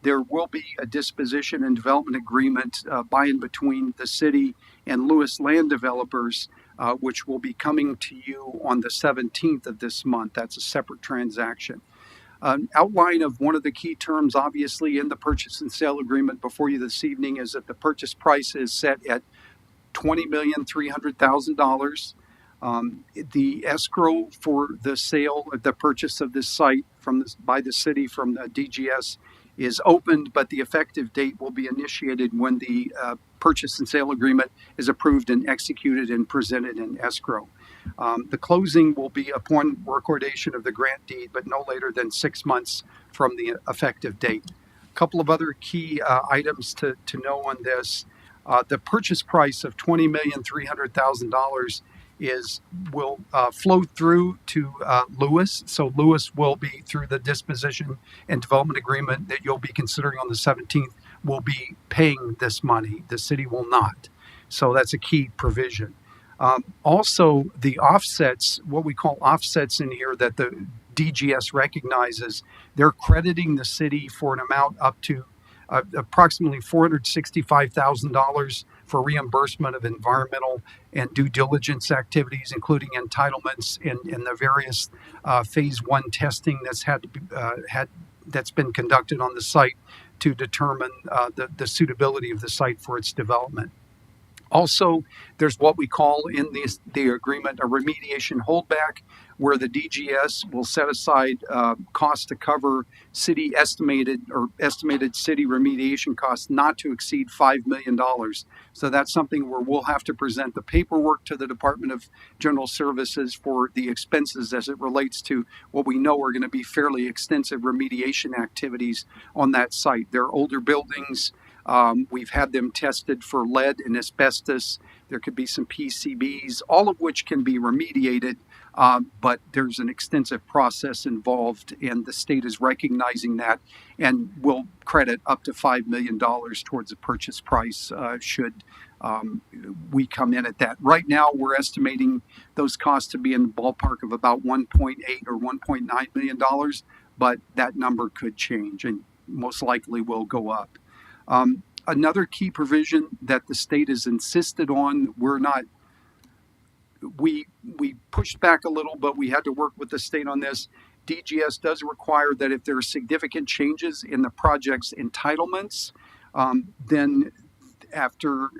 there will be a disposition and development agreement by and between the city and Lewis Land Developers, which will be coming to you on the 17th of this month. That's a separate transaction. An outline of one of the key terms, obviously, in the purchase and sale agreement before you this evening is that the purchase price is set at $20,300,000. The escrow for the sale, the purchase of this site by the city from the DGS is opened, but the effective date will be initiated when the purchase and sale agreement is approved and executed and presented in escrow. The closing will be upon recordation of the grant deed, but no later than 6 months from the effective date. A couple of other key items to know on this. The purchase price of $20,300,000 will flow through to Lewis. So Lewis will be, through the disposition and development agreement that you'll be considering on the 17th, will be paying this money. The city will not. So that's a key provision. Also, the offsets, what we call offsets in here that the DGS recognizes, they're crediting the city for an amount up to approximately $465,000 for reimbursement of environmental and due diligence activities, including entitlements and the various phase one testing that's been conducted on the site to determine the suitability of the site for its development. Also, there's what we call in the agreement a remediation holdback, where the DGS will set aside costs to cover estimated city remediation costs not to exceed $5 million. So that's something where we'll have to present the paperwork to the Department of General Services for the expenses as it relates to what we know are going to be fairly extensive remediation activities on that site. They're older buildings. We've had them tested for lead and asbestos. There could be some PCBs, all of which can be remediated, but there's an extensive process involved, and the state is recognizing that and will credit up to $5 million towards the purchase price should we come in at that. Right now, we're estimating those costs to be in the ballpark of about $1.8 or $1.9 million, but that number could change and most likely will go up. Another key provision that the state has insisted on, we pushed back a little, but we had to work with the state on this. DGS does require that if there are significant changes in the project's entitlements, then after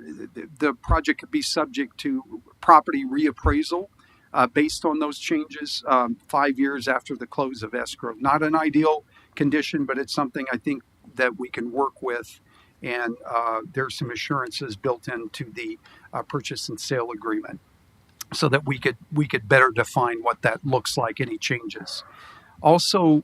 the project could be subject to property reappraisal based on those changes 5 years after the close of escrow. Not an ideal condition, but it's something I think that we can work with. And there's some assurances built into the purchase and sale agreement so that we could better define what that looks like, any changes. Also,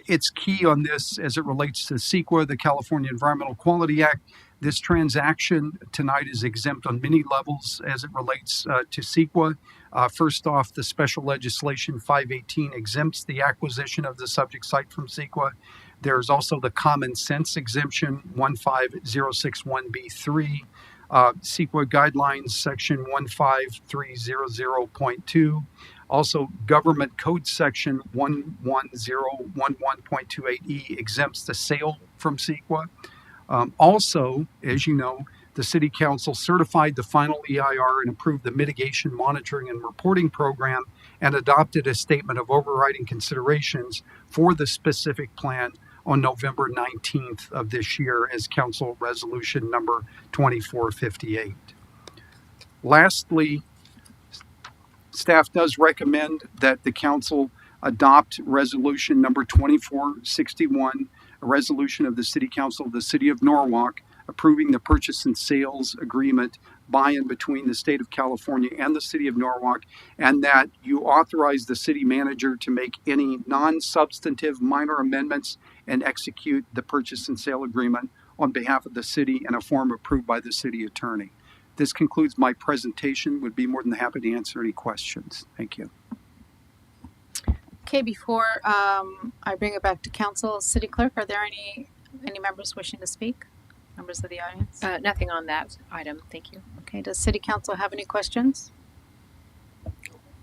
it's key on this as it relates to CEQA, the California Environmental Quality Act. This transaction tonight is exempt on many levels as it relates to CEQA. First off, the special legislation 518 exempts the acquisition of the subject site from CEQA. There's also the common sense exemption 15061B3, CEQA guidelines section 15300.2, also government code section 11011.28E exempts the sale from CEQA. Also, as you know, the City Council certified the final EIR and approved the mitigation monitoring and reporting program and adopted a statement of overriding considerations for the specific plan on November 19th of this year as Council Resolution number 2458. Lastly, staff does recommend that the Council adopt Resolution number 2461, a resolution of the City Council of the City of Norwalk approving the purchase and sales agreement by and between the State of California and the City of Norwalk, and that you authorize the city manager to make any non-substantive minor amendments and execute the purchase and sale agreement on behalf of the city in a form approved by the city attorney. This concludes my presentation. Would be more than happy to answer any questions. Thank you. Okay, before I bring it back to council, city clerk, are there any members wishing to speak? Members of the audience? Nothing on that item. Thank you. Okay, does city council have any questions?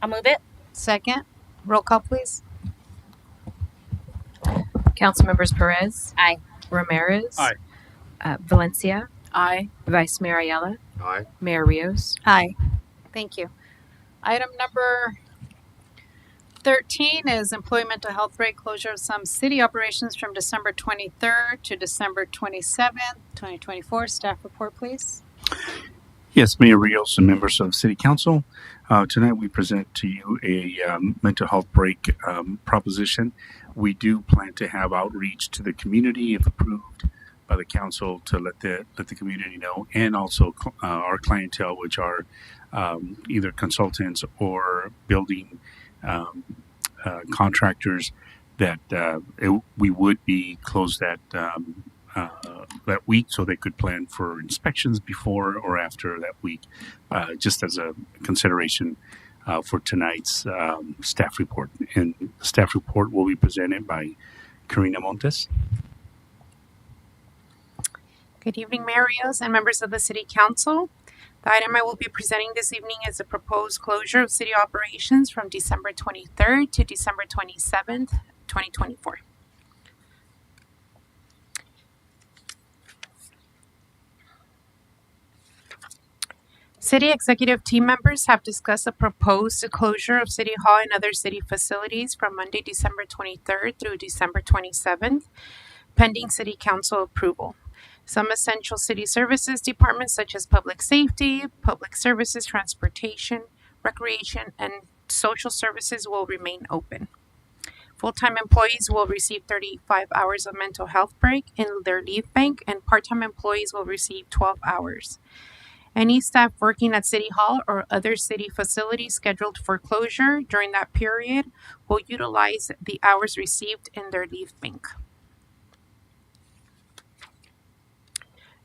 I'll move it. Second, roll call please. Council members Perez. Aye. Ramirez. Aye. Valencia. Aye. Vice Mayor Ayala. Aye. Mayor Rios. Aye. Thank you. Item number 13 is employee mental health break, closure of some city operations from December 23rd to December 27th, 2024. Staff report, please. Yes, Mayor Rios and members of City Council. Tonight we present to you a mental health break proposition. We do plan to have outreach to the community if approved by the council to let the community know, and also our clientele, which are either consultants or building contractors, that we would be closed that week, so they could plan for inspections before or after that week, just as a consideration for tonight's staff report. And the staff report will be presented by Karina Montes. Good evening, Mayor Rios and members of the City Council. The item I will be presenting this evening is a proposed closure of city operations from December 23rd to December 27th, 2024. City executive team members have discussed a proposed closure of City Hall and other city facilities from Monday, December 23rd through December 27th, pending City Council approval. Some essential city services departments such as public safety, public services, transportation, recreation, and social services will remain open. Full-time employees will receive 35 hours of mental health break in their leave bank, and part-time employees will receive 12 hours. Any staff working at City Hall or other city facilities scheduled for closure during that period will utilize the hours received in their leave bank.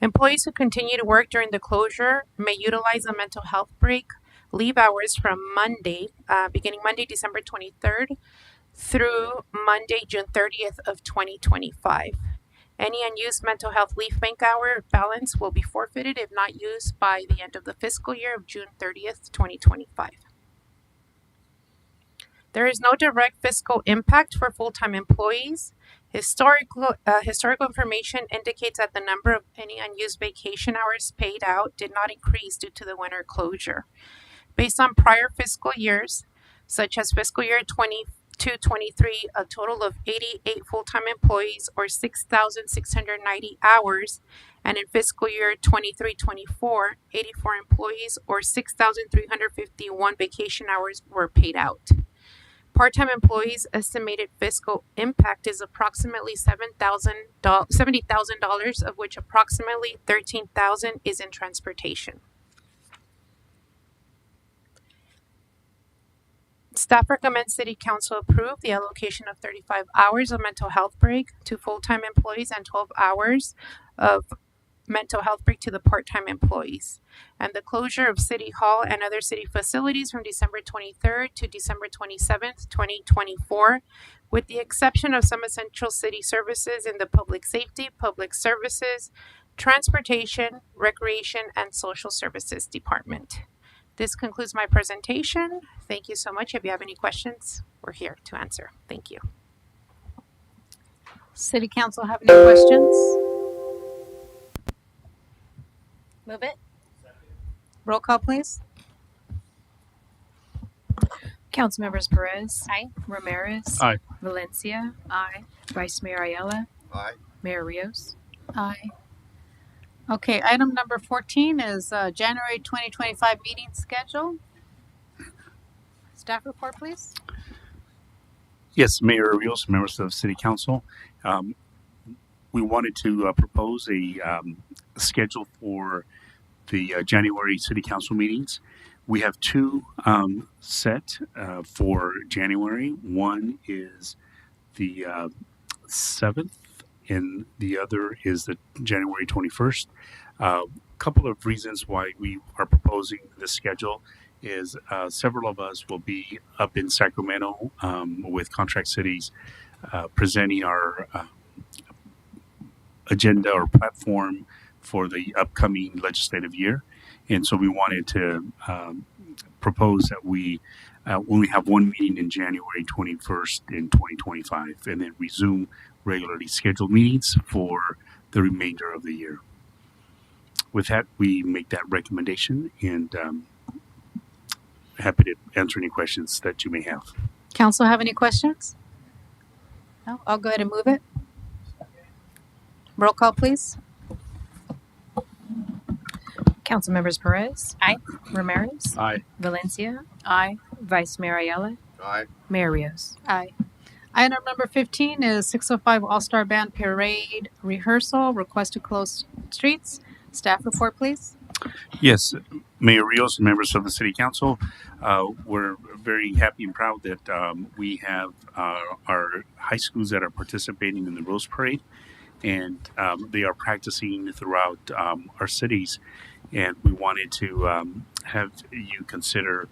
Employees who continue to work during the closure may utilize a mental health break leave hours from Monday, beginning Monday, December 23rd through Monday, June 30th of 2025. Any unused mental health leave bank hour balance will be forfeited if not used by the end of the fiscal year of June 30th, 2025. There is no direct fiscal impact for full-time employees. Historical information indicates that the number of any unused vacation hours paid out did not increase due to the winter closure. Based on prior fiscal years, such as fiscal year 22-23, a total of 88 full-time employees or 6,690 hours, and in fiscal year 23-24, 84 employees or 6,351 vacation hours were paid out. Part-time employees' estimated fiscal impact is approximately $70,000, of which approximately $13,000 is in transportation. Staff recommends City Council approve the allocation of 35 hours of mental health break to full-time employees and 12 hours of mental health break to the part-time employees, and the closure of City Hall and other city facilities from December 23rd to December 27th, 2024, with the exception of some essential city services in the public safety, public services, transportation, recreation, and social services department. This concludes my presentation. Thank you so much. If you have any questions, we're here to answer. Thank you. City Council have any questions? Move it. Roll call, please. Council members Perez. Aye. Ramirez. Aye. Valencia. Aye. Vice Mayor Ayala. Aye. Mayor Rios. Aye. Okay, item number 14 is January 2025 meeting schedule. Staff report, please. Yes, Mayor Rios, members of City Council. We wanted to propose a schedule for the January City Council meetings. We have two set for January. One is the 7th and the other is the January 21st. A couple of reasons why we are proposing this schedule is several of us will be up in Sacramento with Contract Cities presenting our agenda or platform for the upcoming legislative year. And so we wanted to propose that we only have one meeting in January 21st in 2025 and then resume regularly scheduled meetings for the remainder of the year. With that, we make that recommendation and happy to answer any questions that you may have. Council have any questions? No, I'll go ahead and move it. Roll call, please. Council members Perez. Aye. Ramirez. Aye. Valencia. Aye. Vice Mayor Ayala. Aye. Mayor Rios. Aye. Item number 15 is 605 All-Star Band Parade Rehearsal. Request to close streets. Staff report, please. Yes, Mayor Rios and members of the City Council, we're very happy and proud that we have our high schools that are participating in the Rose Parade, and they are practicing throughout our cities. And we wanted to have you consider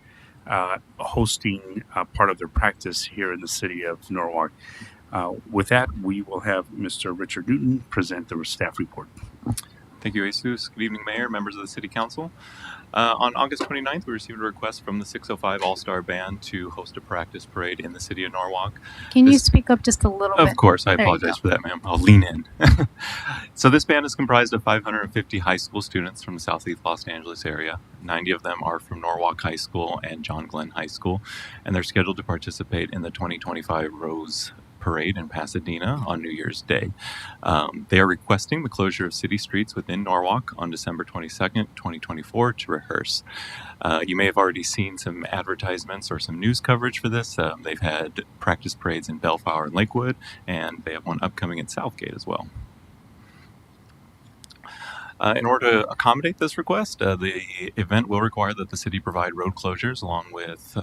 hosting part of their practice here in the city of Norwalk. With that, we will have Mr. Richard Newton present the staff report. Thank you, Jesus. Good evening, Mayor, members of the City Council. On August 29th, we received a request from the 605 All-Star Band to host a practice parade in the city of Norwalk. Can you speak up just a little bit? Of course, I There you apologize go. for that, ma'am. I'll lean in. So this band is comprised of 550 high school students from the Southeast Los Angeles area. 90 of them are from Norwalk High School and John Glenn High School, and they're scheduled to participate in the 2025 Rose Parade in Pasadena on New Year's Day. They are requesting the closure of city streets within Norwalk on December 22nd, 2024 to rehearse. You may have already seen some advertisements or some news coverage for this. They've had practice parades in Bellflower and Lakewood, and they have one upcoming in Southgate as well. In order to accommodate this request, the event will require that the city provide road closures along with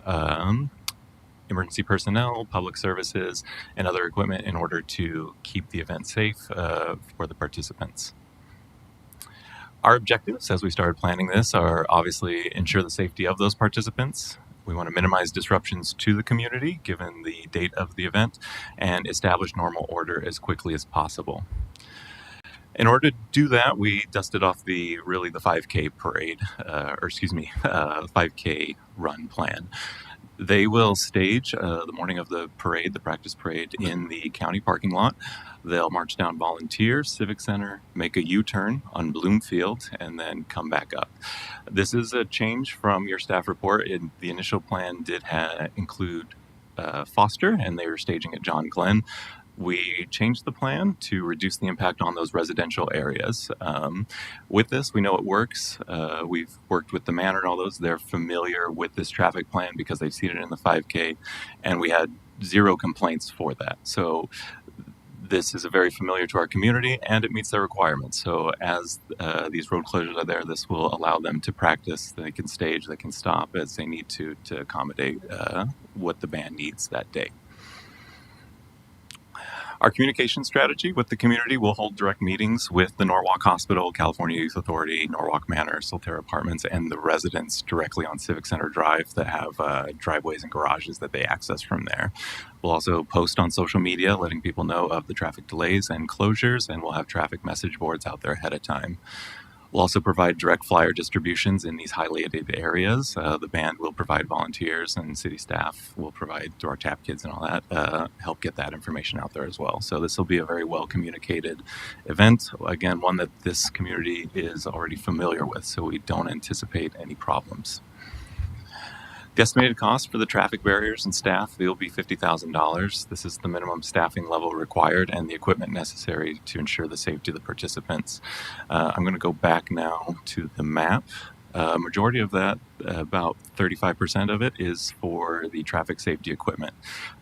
emergency personnel, public services, and other equipment in order to keep the event safe for the participants. Our objectives as we started planning this are obviously ensure the safety of those participants. We want to minimize disruptions to the community given the date of the event and establish normal order as quickly as possible. In order to do that, we dusted off the 5K parade, 5K run plan. They will stage the morning of the parade, the practice parade, in the county parking lot. They'll march down Volunteer, Civic Center, make a U-turn on Bloomfield, and then come back up. This is a change from your staff report. The initial plan did include Foster, and they were staging at John Glenn. We changed the plan to reduce the impact on those residential areas. With this, we know it works. We've worked with the Manor and all those. They're familiar with this traffic plan because they've seen it in the 5K, and we had 0 complaints for that. So this is very familiar to our community, and it meets their requirements. So as these road closures are there, this will allow them to practice. They can stage, they can stop as they need to accommodate what the band needs that day. Our communication strategy with the community will hold direct meetings with the Norwalk Hospital, California Youth Authority, Norwalk Manor, Solterra Apartments, and the residents directly on Civic Center Drive that have driveways and garages that they access from there. We'll also post on social media letting people know of the traffic delays and closures, and we'll have traffic message boards out there ahead of time. We'll also provide direct flyer distributions in these highlighted areas. The band will provide volunteers, and city staff will provide, through our TAP kids and all that, help get that information out there as well. So this will be a very well communicated event. Again, one that this community is already familiar with, so we don't anticipate any problems. The estimated cost for the traffic barriers and staff will be $50,000. This is the minimum staffing level required and the equipment necessary to ensure the safety of the participants. I'm going to go back now to the map. Majority of that, about 35% of it, is for the traffic safety equipment.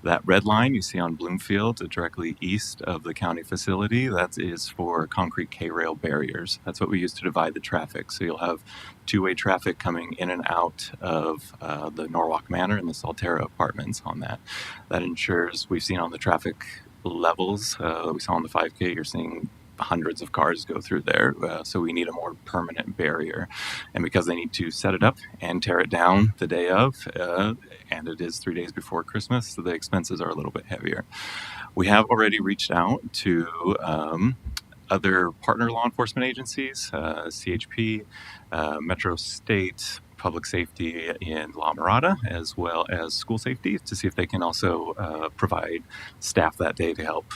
That red line you see on Bloomfield, directly east of the county facility, that is for concrete K-rail barriers. That's what we use to divide the traffic. So you'll have two-way traffic coming in and out of the Norwalk Manor and the Solterra Apartments on that. That ensures, we've seen on the traffic levels we saw on the 5K. You're seeing hundreds of cars go through there, so we need a more permanent barrier. And because they need to set it up and tear it down the day of, and it is 3 days before Christmas, so the expenses are a little bit heavier. We have already reached out to other partner law enforcement agencies, CHP, Metro State, Public Safety in La Mirada, as well as School Safety, to see if they can also provide staff that day to help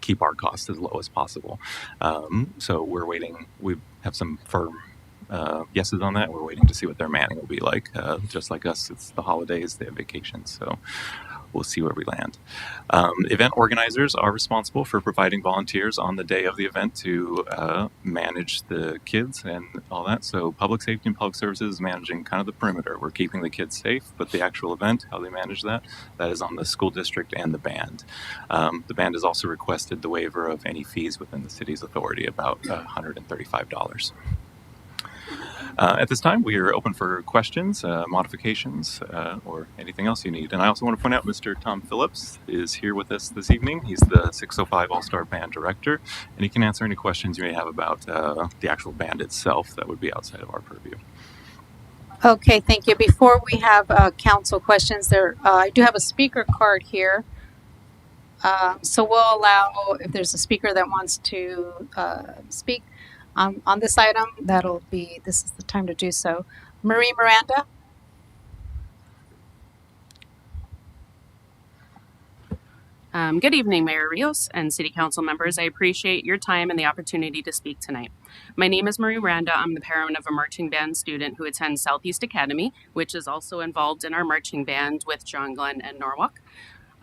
keep our costs as low as possible. So we're waiting. We have some firm yeses on that. We're waiting to see what their manning will be like. Just like us, it's the holidays, they have vacations, so we'll see where we land. Event organizers are responsible for providing volunteers on the day of the event to manage the kids and all that. So Public Safety and Public Services is managing kind of the perimeter. We're keeping the kids safe, but the actual event, how they manage that is on the school district and the band. The band has also requested the waiver of any fees within the city's authority, about $135. At this time, we are open for questions, modifications, or anything else you need. And I also want to point out Mr. Tom Phillips is here with us this evening. He's the 605 All-Star Band Director, and he can answer any questions you may have about the actual band itself that would be outside of our purview. Okay, thank you. Before we have council questions, I do have a speaker card here. So we'll allow, if there's a speaker that wants to speak on this item, this is the time to do so. Marie Miranda. Good evening, Mayor Rios and City Council members. I appreciate your time and the opportunity to speak tonight. My name is Marie Miranda. I'm the parent of a marching band student who attends Southeast Academy, which is also involved in our marching band with John Glenn and Norwalk.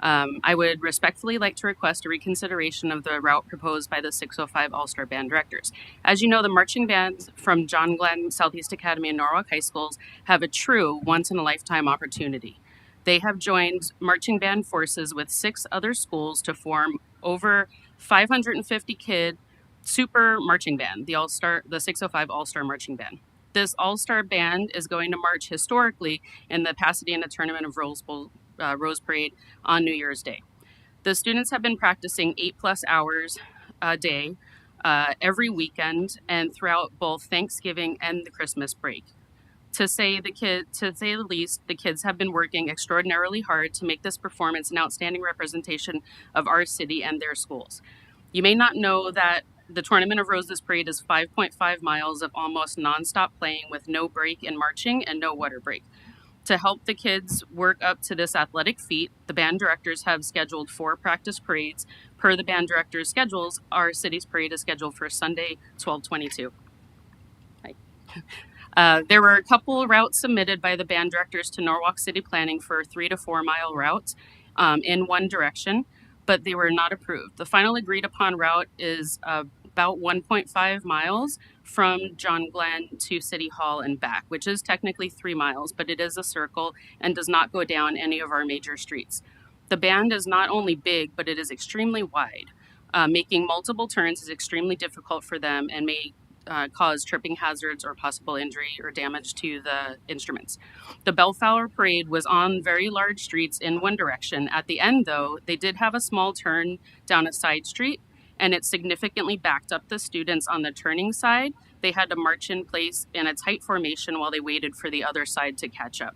I would respectfully like to request a reconsideration of the route proposed by the 605 All-Star Band Directors. As you know, the marching bands from John Glenn, Southeast Academy, and Norwalk High Schools have a true once-in-a-lifetime opportunity. They have joined marching band forces with 6 other schools to form over 550 kid super marching band, the 605 All-Star Marching Band. This All-Star Band is going to march historically in the Pasadena Tournament of Rose Parade on New Year's Day. The students have been practicing 8+ hours a day every weekend and throughout both Thanksgiving and the Christmas break. To say the least, the kids have been working extraordinarily hard to make this performance an outstanding representation of our city and their schools. You may not know that the Tournament of Roses Parade is 5.5 miles of almost nonstop playing with no break in marching and no water break. To help the kids work up to this athletic feat, the band directors have scheduled 4 practice parades. Per the band directors' schedules, our city's parade is scheduled for Sunday, 12/22. There were a couple routes submitted by the band directors to Norwalk City Planning for 3 to 4 mile routes in one direction, but they were not approved. The final agreed upon route is about 1.5 miles from John Glenn to City Hall and back, which is technically 3 miles, but it is a circle and does not go down any of our major streets. The band is not only big, but it is extremely wide. Making multiple turns is extremely difficult for them and may cause tripping hazards or possible injury or damage to the instruments. The Bellflower Parade was on very large streets in one direction. At the end, though, they did have a small turn down a side street, and it significantly backed up the students on the turning side. They had to march in place in a tight formation while they waited for the other side to catch up.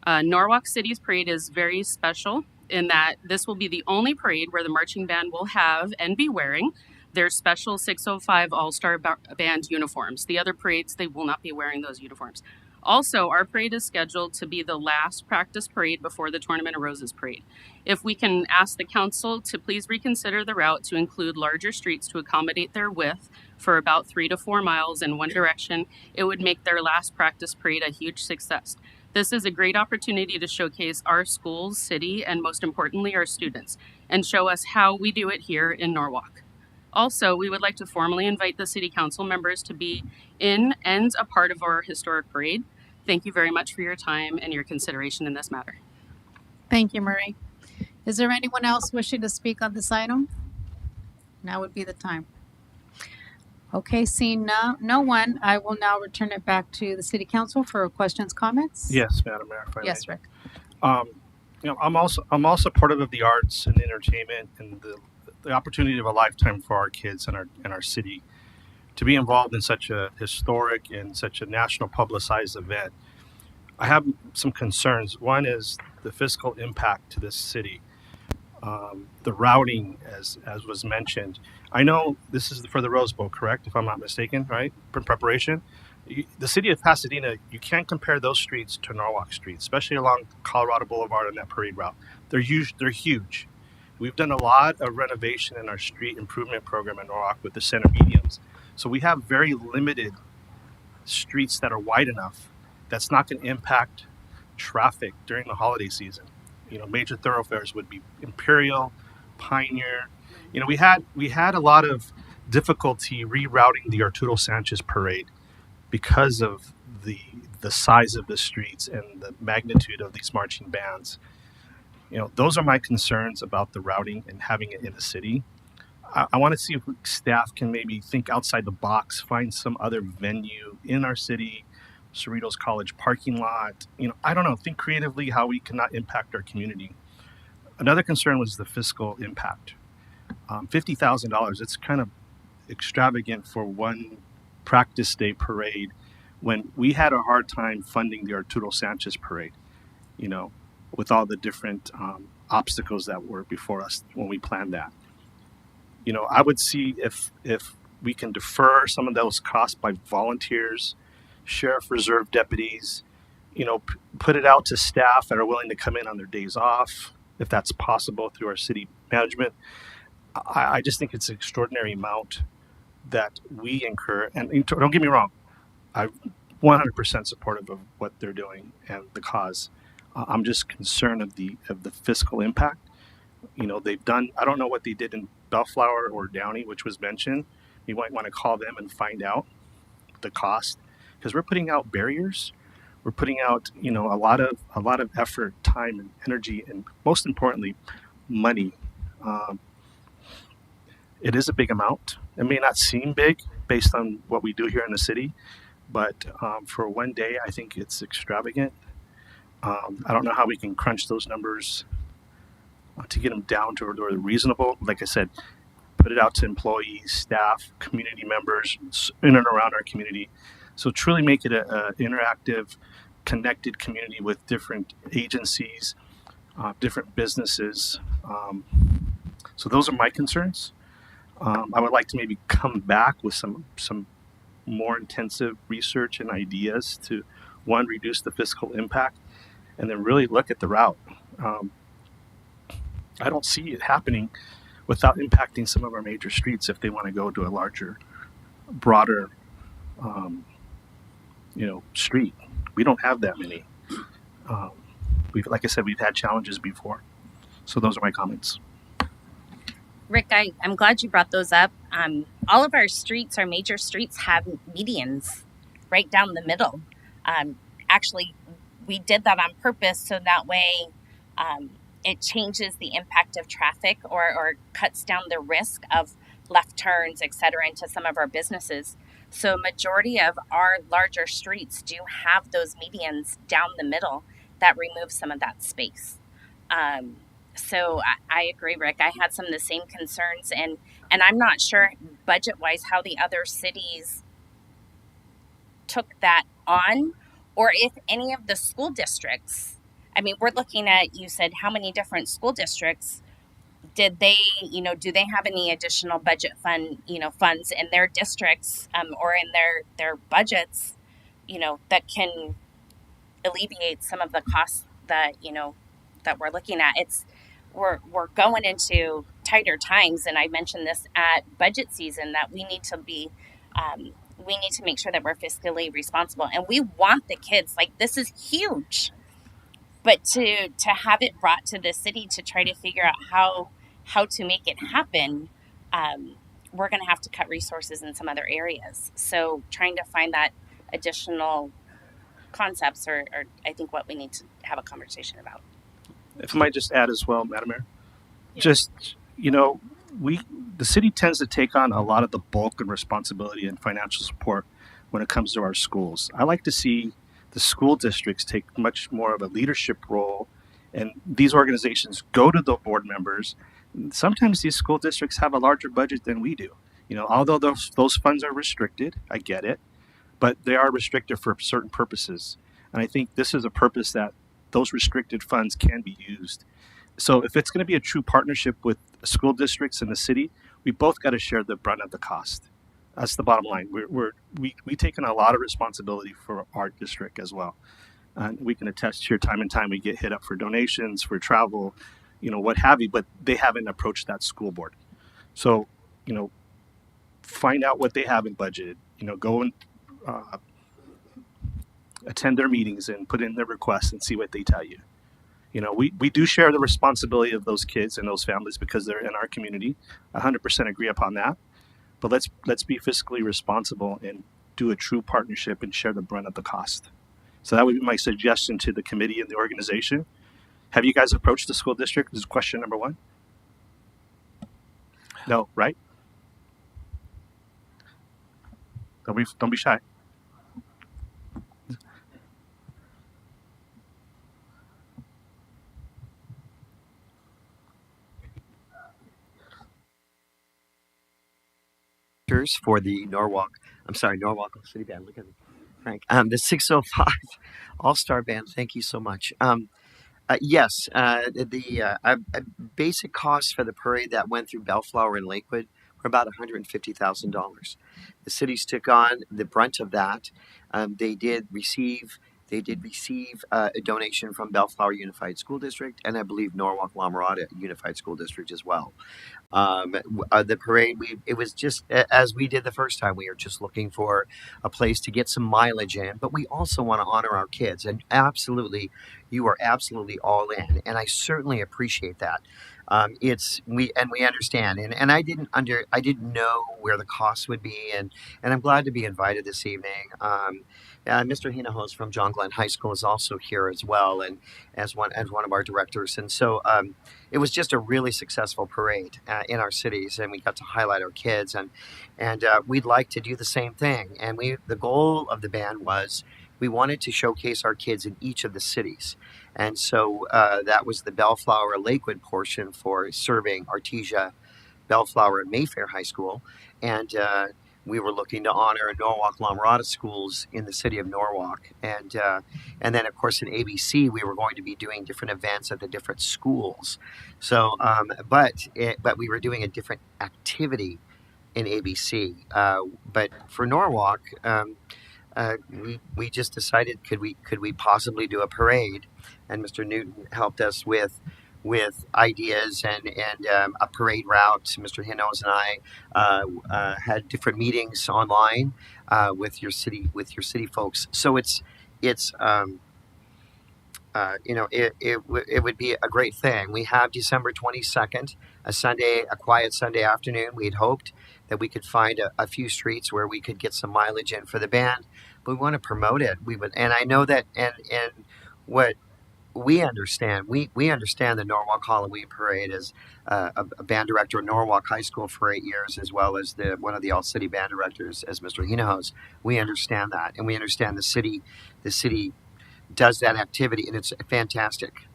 Norwalk City's parade is very special in that this will be the only parade where the marching band will have and be wearing their special 605 All-Star Band uniforms. The other parades, they will not be wearing those uniforms. Also, our parade is scheduled to be the last practice parade before the Tournament of Roses Parade. If we can ask the council to please reconsider the route to include larger streets to accommodate their width for about 3 to 4 miles in one direction, it would make their last practice parade a huge success. This is a great opportunity to showcase our schools, city, and most importantly, our students, and show us how we do it here in Norwalk. Also, we would like to formally invite the City Council members to be in and a part of our historic parade. Thank you very much for your time and your consideration in this matter. Thank you, Marie. Is there anyone else wishing to speak on this item? Now would be the time. Okay, seeing no one, I will now return it back to the City Council for questions, comments. Yes, Madam Mayor. If I Yes, may. Rick. I'm also supportive of the arts and entertainment and the opportunity of a lifetime for our kids and our city to be involved in such a historic and such a national publicized event. I have some concerns. One is the fiscal impact to this city, the routing, as was mentioned. I know this is for the Rose Bowl, correct? If I'm not mistaken, right? For preparation, the city of Pasadena, you can't compare those streets to Norwalk streets, especially along Colorado Boulevard and that parade route. They're huge. They're huge. We've done a lot of renovation in our street improvement program in Norwalk with the center mediums, so we have very limited streets that are wide enough that's not going to impact traffic during the holiday season. Major thoroughfares would be Imperial, Pioneer. We had a lot of difficulty rerouting the Arturo Sanchez parade because of the size of the streets and the magnitude of these marching bands. Those are my concerns about the routing and having it in the city. I want to see if staff can maybe think outside the box, find some other venue in our city, Cerritos College parking lot. I don't know, think creatively how we cannot impact our community. Another concern was the fiscal impact. $50,000, it's kind of extravagant for one practice day parade when we had a hard time funding the Arturo Sanchez parade, with all the different obstacles that were before us when we planned that. I would see if we can defer some of those costs by volunteers, sheriff reserve deputies, put it out to staff that are willing to come in on their days off, if that's possible through our city management. I just think it's an extraordinary amount that we incur. And don't get me wrong, I'm 100% supportive of what they're doing and the cause. I'm just concerned of the fiscal impact. They've done, I don't know what they did in Bellflower or Downey, which was mentioned. You might want to call them and find out the cost, because we're putting out barriers. We're putting out, a lot of effort, time, and energy, and most importantly, money. It is a big amount. It may not seem big based on what we do here in the city, but for one day, I think it's extravagant. I don't know how we can crunch those numbers to get them down to where they're reasonable. Like I said, put it out to employees, staff, community members in and around our community. So truly make it a interactive, connected community with different agencies, different businesses. So those are my concerns. I would like to maybe come back with some more intensive research and ideas to, one, reduce the fiscal impact, and then really look at the route. I don't see it happening without impacting some of our major streets if they want to go to a larger, broader, street. We don't have that many. Like I said, we've had challenges before. So those are my comments. Rick, I'm glad you brought those up. All of our streets, our major streets, have medians right down the middle. Actually, we did that on purpose so that way it changes the impact of traffic or cuts down the risk of left turns, et cetera, into some of our businesses. So majority of our larger streets do have those medians down the middle that remove some of that space. So I agree, Rick. I had some of the same concerns, and I'm not sure budget-wise how the other cities took that on, or if any of the school districts. I mean, we're looking at, you said, how many different school districts did they, do they have any additional budget funds in their districts or in their budgets, that can alleviate some of the costs that, that we're looking at. We're going into tighter times, and I mentioned this at budget season that we need to make sure that we're fiscally responsible, and we want the kids, like, this is huge, but to have it brought to the city to try to figure out how to make it happen, we're going to have to cut resources in some other areas. So trying to find that additional concepts are I think what we need to have a conversation about. If I might just add as well, Madam Mayor, just, the city tends to take on a lot of the bulk and responsibility and financial support when it comes to our schools. I like to see the school districts take much more of a leadership role And these organizations go to the board members. Sometimes these school districts have a larger budget than we do. Although those funds are restricted, I get it, but they are restricted for certain purposes. And I think this is a purpose that those restricted funds can be used. So if it's going to be a true partnership with school districts and the city, we both got to share the brunt of the cost. That's the bottom line. We take on a lot of responsibility for our district as well. And we can attest here time and time we get hit up for donations, for travel, what have you, but they haven't approached that school board. So, find out what they haven't budgeted, go and attend their meetings and put in their requests and see what they tell you. We do share the responsibility of those kids and those families because they're in our community. 100% agree upon that. But let's be fiscally responsible and do a true partnership and share the brunt of the cost. So that would be my suggestion to the committee and the organization. Have you guys approached the school district? This is question number one. No, right? Don't be shy. For the Norwalk City Band. Look at me, Frank. The 605 All-Star Band. Thank you so much. Yes, the basic costs for the parade that went through Bellflower and Lakewood were about $150,000. The cities took on the brunt of that. They did receive a donation from Bellflower Unified School District, and I believe Norwalk La Mirada Unified School District as well. The parade, it was just as we did the first time. We are just looking for a place to get some mileage in, but we also want to honor our kids. And absolutely, you are absolutely all in, and I certainly appreciate that. We understand, and I didn't know where the costs would be, and I'm glad to be invited this evening. Mr. Hinahos from John Glenn High School is also here as well, and as one of our directors. And so it was just a really successful parade in our cities, and we got to highlight our kids, and we'd like to do the same thing. And the goal of the band was we wanted to showcase our kids in each of the cities. And so that was the Bellflower Lakewood portion for serving Artesia, Bellflower, and Mayfair High School. And we were looking to honor Norwalk La Mirada schools in the city of Norwalk. And then, of course, in ABC, we were going to be doing different events at the different schools. So, but we were doing a different activity in ABC. But for Norwalk, we just decided could we possibly do a parade, and Mr. Newton helped us with ideas and a parade route. Mr. Hinahos and I had different meetings online with your city folks. So it would be a great thing. We have December 22nd, a quiet Sunday afternoon. We'd hoped that we could find a few streets where we could get some mileage in for the band, but we want to promote it. And I know that, and what we understand, we understand the Norwalk Halloween Parade as a band director at Norwalk High School for 8 years, as well as one of the all-city band directors as Mr. Hinahos. We understand that, and we understand the city does that activity, and it's fantastic.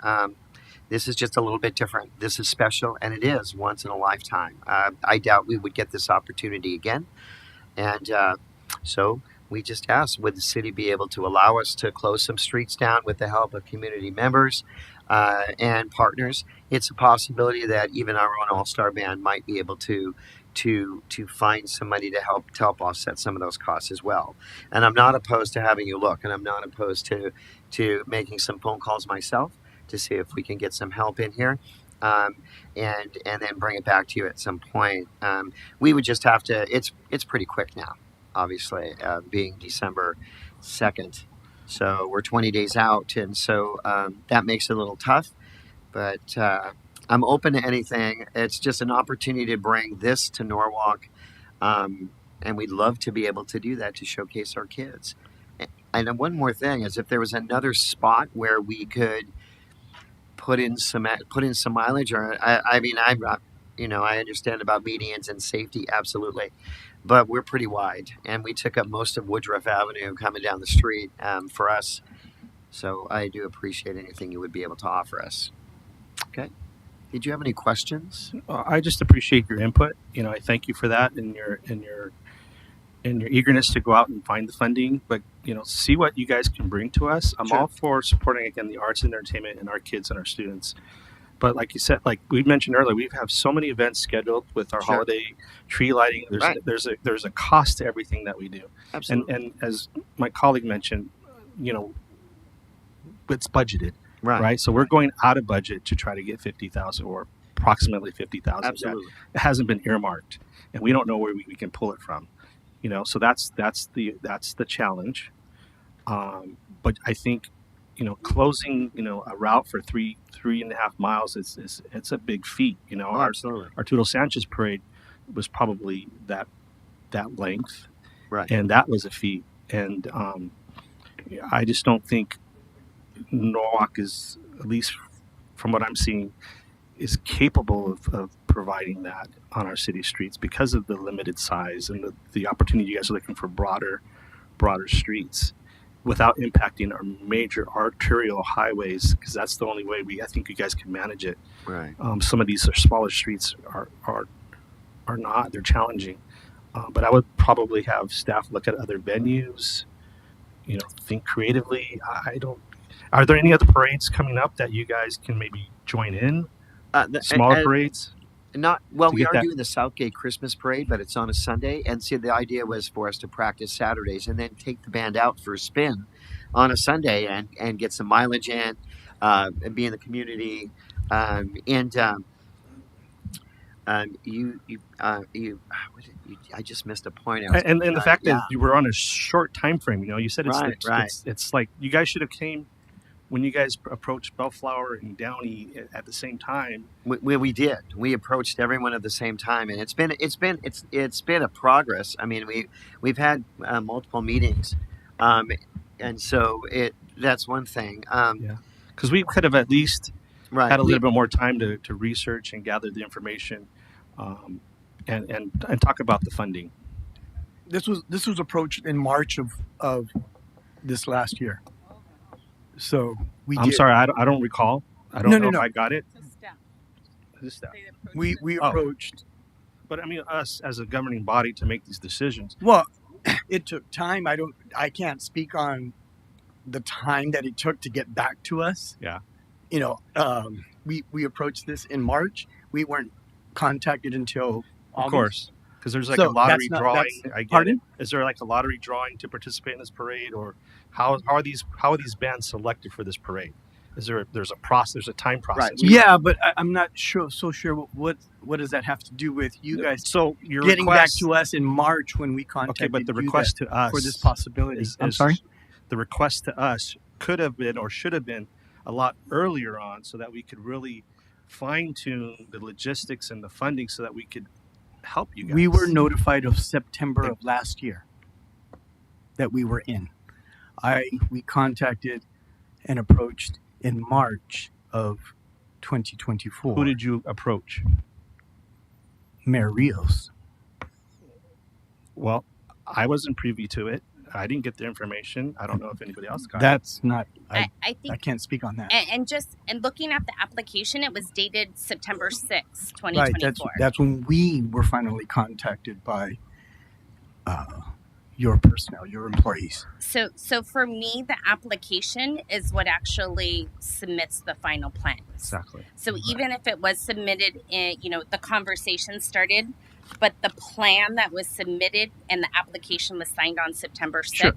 This is just a little bit different. This is special, and it is once in a lifetime. I doubt we would get this opportunity again. And so we just asked, would the city be able to allow us to close some streets down with the help of community members and partners? It's a possibility that even our own all-star band might be able to find some money to help offset some of those costs as well. And I'm not opposed to having you look, and I'm not opposed to making some phone calls myself to see if we can get some help in here, and then bring it back to you at some point. We would just have to. It's pretty quick now, obviously, being December 2nd. So we're 20 days out, and so that makes it a little tough. But I'm open to anything. It's just an opportunity to bring this to Norwalk, and we'd love to be able to do that to showcase our kids. And one more thing is, if there was another spot where we could put in some mileage, or I understand about medians and safety, absolutely, but we're pretty wide, and we took up most of Woodruff Avenue coming down the street. For us, So I do appreciate anything you would be able to offer us. Okay. Did you have any questions? I just appreciate your input. I thank you for that and your eagerness to go out and find the funding. But see what you guys can bring to us. I'm all for supporting again the arts and entertainment and our kids and our students. But like you said, like we mentioned earlier, we have so many events scheduled with our holiday tree lighting. There's a cost to everything that we do. Absolutely. And as my colleague mentioned, it's budgeted, right? So we're going out of budget to try to get 50,000 or approximately 50,000. Absolutely. It hasn't been earmarked, and we don't know where we can pull it from. So that's the challenge. But I think closing a route for 3.5 miles it's a big feat. Absolutely. Our Arturo Sanchez parade was probably that length, right? And that was a feat. And I just don't think Norwalk is, at least from what I'm seeing, is capable of providing that on our city streets because of the limited size and the opportunity. You guys are looking for broader streets without impacting our major arterial highways, because that's the only way I think you guys can manage it. Right. Some of these are smaller streets are not. They're challenging. But I would probably have staff look at other venues, think creatively. Are there any other parades coming up that you guys can maybe join in? Smaller parades? We are doing the Southgate Christmas Parade, but it's on a Sunday. And see, the idea was for us to practice Saturdays and then take the band out for a spin on a Sunday and get some mileage in, and be in the community. I just missed a point. And the fact that you were on a short time frame, you said it's like you guys should have came when you guys approached Bellflower and Downey at the same time. We did. We approached everyone at the same time, and it's been a progress. I mean, we've had multiple meetings, and so that's one thing. Because we could have at least had a little bit more time to research and gather the information, and talk about the funding. This was approached in March of this last year. So I'm sorry, I don't recall. I don't know if I got it. We approached, but I mean us as a governing body to make these decisions. Well, it took time. I can't speak on the time that it took to get back to us. Yeah. We approached this in March. We weren't contacted until August. Of course. Because there's like a lottery drawing. Pardon? Is there like a lottery drawing to participate in this parade, or how are these bands selected for this parade? There's a process, there's a time process. Right. Yeah, but I'm not sure what does that have to do with you guys? So your getting request, back to us in March when we contacted. Okay, but the request to us for this possibility. I'm sorry. The request to us could have been or should have been a lot earlier on, so that we could really fine tune the logistics and the funding, so that we could help you guys. We were notified of September of last year that we were in. We contacted and approached in March of 2024. Who did you approach? Mayor Rios. Well, I wasn't privy to it. I didn't get the information. I don't know if anybody else got it. That's not. I think I can't speak on that. And looking at the application, it was dated September 6th, 2024. Right. That's when we were finally contacted by your personnel, your employees. So for me, the application is what actually submits the final plan. Exactly. So even if it was submitted in, the conversation started, but the plan that was submitted and the application was signed on September 6th, Sure.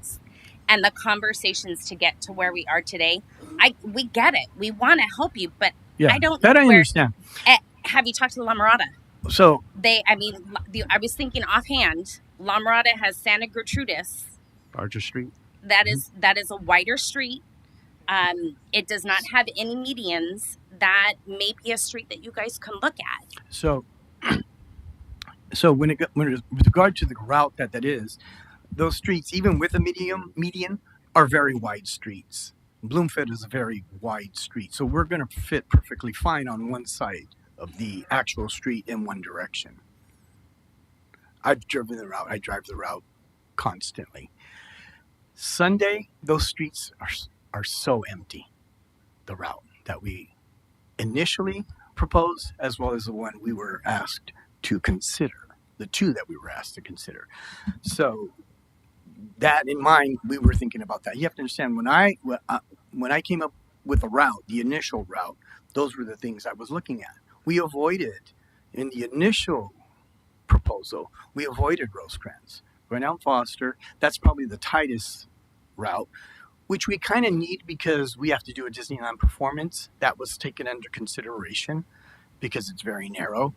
and the conversations to get to where we are today, we get it. We want to help you, but I don't know that I understand. Have you talked to La Mirada? So I was thinking offhand, La Mirada has Santa Gertrudis. Larger street. That is a wider street. It does not have any medians. That may be a street that you guys can look at. So with regard to the route that is, those streets, even with a median, are very wide streets. Bloomfield is a very wide street, so we're going to fit perfectly fine on one side of the actual street in one direction. I've driven the route. I drive the route constantly. Sunday, those streets are so empty. The route that we initially proposed, as well as the one we were asked to consider, the two that we were asked to consider. So that in mind, we were thinking about that. You have to understand when I came up with the route, the initial route, those were the things I was looking at. We avoided in the initial proposal, we avoided Rosecrans, going down Foster. That's probably the tightest route, which we kind of need because we have to do a Disneyland performance. That was taken under consideration because it's very narrow.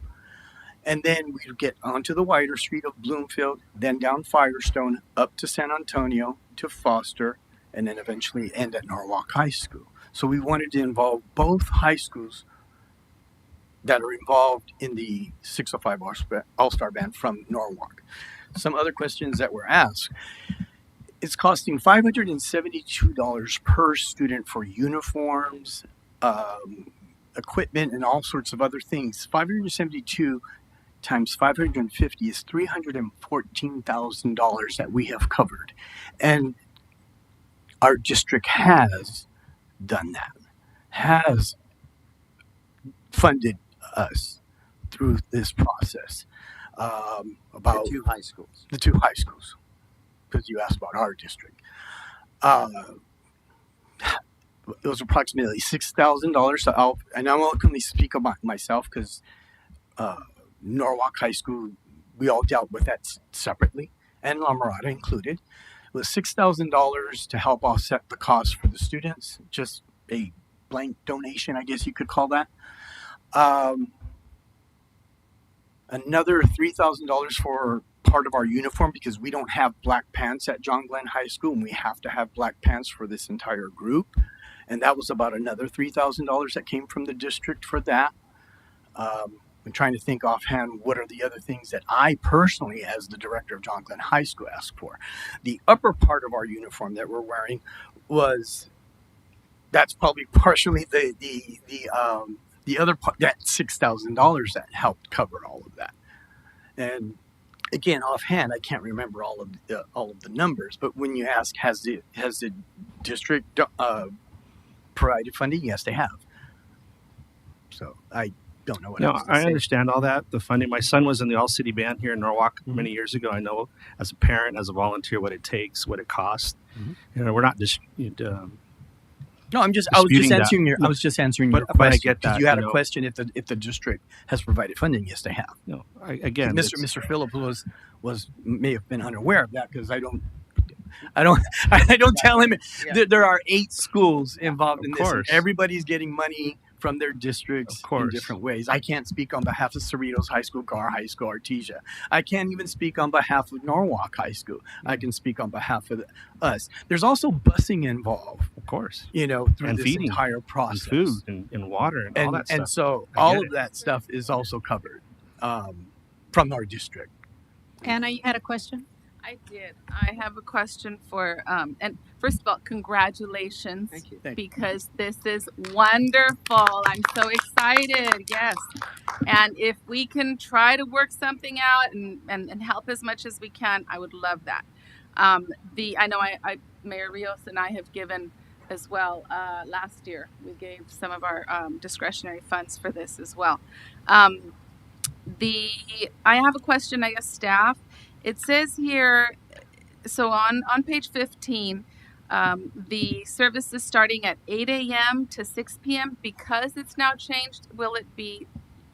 And then we get onto the wider street of Bloomfield, then down Firestone, up to San Antonio, to Foster, and then eventually end at Norwalk High School. So we wanted to involve both high schools that are involved in the 605 All-Star Band from Norwalk. Some other questions that were asked. It's costing $572 per student for uniforms, equipment, and all sorts of other things. 572 times 550 is $314,000 that we have covered. And our district has done that, has funded us through this process. About the two high schools. The two high schools, because you asked about our district. It was approximately $6,000. So and I won't only speak about myself because Norwalk High School, we all dealt with that separately, and La Mirada included. It was $6,000 to help offset the cost for the students, just a blank donation, I guess you could call that. Another $3,000 for part of our uniform because we don't have black pants at John Glenn High School, and we have to have black pants for this entire group. And that was about another $3,000 that came from the district for that. I'm trying to think offhand what are the other things that I personally, as the director of John Glenn High School, asked for. The upper part of our uniform that we're wearing that's probably partially the other part, that $6,000 that helped cover all of that. And again, offhand, I can't remember all of the numbers. But when you ask, has the district provided funding? Yes, they have. So I don't know what else to I say. understand all that. The funding. My son was in the All City Band here in Norwalk many years ago. I know as a parent, as a volunteer, what it takes, what it costs. We're not just. No, I was just answering your question. But I get that. You had a question if the district has provided funding. Yes, they have. No, again, Mr. Phillips may have been unaware of that because I don't tell him. There are 8 schools involved in this. And everybody's getting money from their districts in different ways. I can't speak on behalf of Cerritos High School, Carr High School, Artesia. I can't even speak on behalf of Norwalk High School. I can speak on behalf of us. There's also busing involved, of course, through and this feeding, entire process, and food and water and all that stuff. And so all of that stuff is also covered from our district. Anna, you had a question? I did. I have a question for, and first of all, congratulations. Thank you. Because this is wonderful. I'm so excited. Yes. And if we can try to work something out and help as much as we can, I would love that. I know Mayor Rios and I have given as well. Last year, we gave some of our discretionary funds for this as well. I have a question, I guess, staff. It says here, so on page 15, the service is starting at 8 a.m. to 6 p.m. Because it's now changed, will it be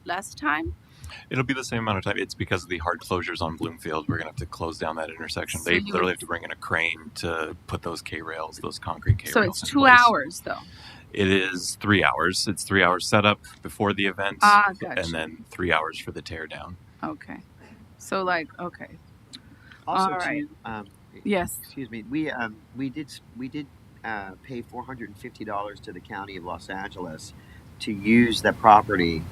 less time? It'll be the same amount of time. It's because of the hard closures on Bloomfield. We're going to have to close down that intersection. So they literally have to bring in a crane to put those K-rails, those concrete K-rails. So it's in 2 place. hours, though. It is 3 hours. It's 3 hours setup before the event, Gotcha. and then 3 hours for the teardown. Okay. So Also, all right. Yes. Excuse me. We did pay $450 to the County of Los Angeles to use that property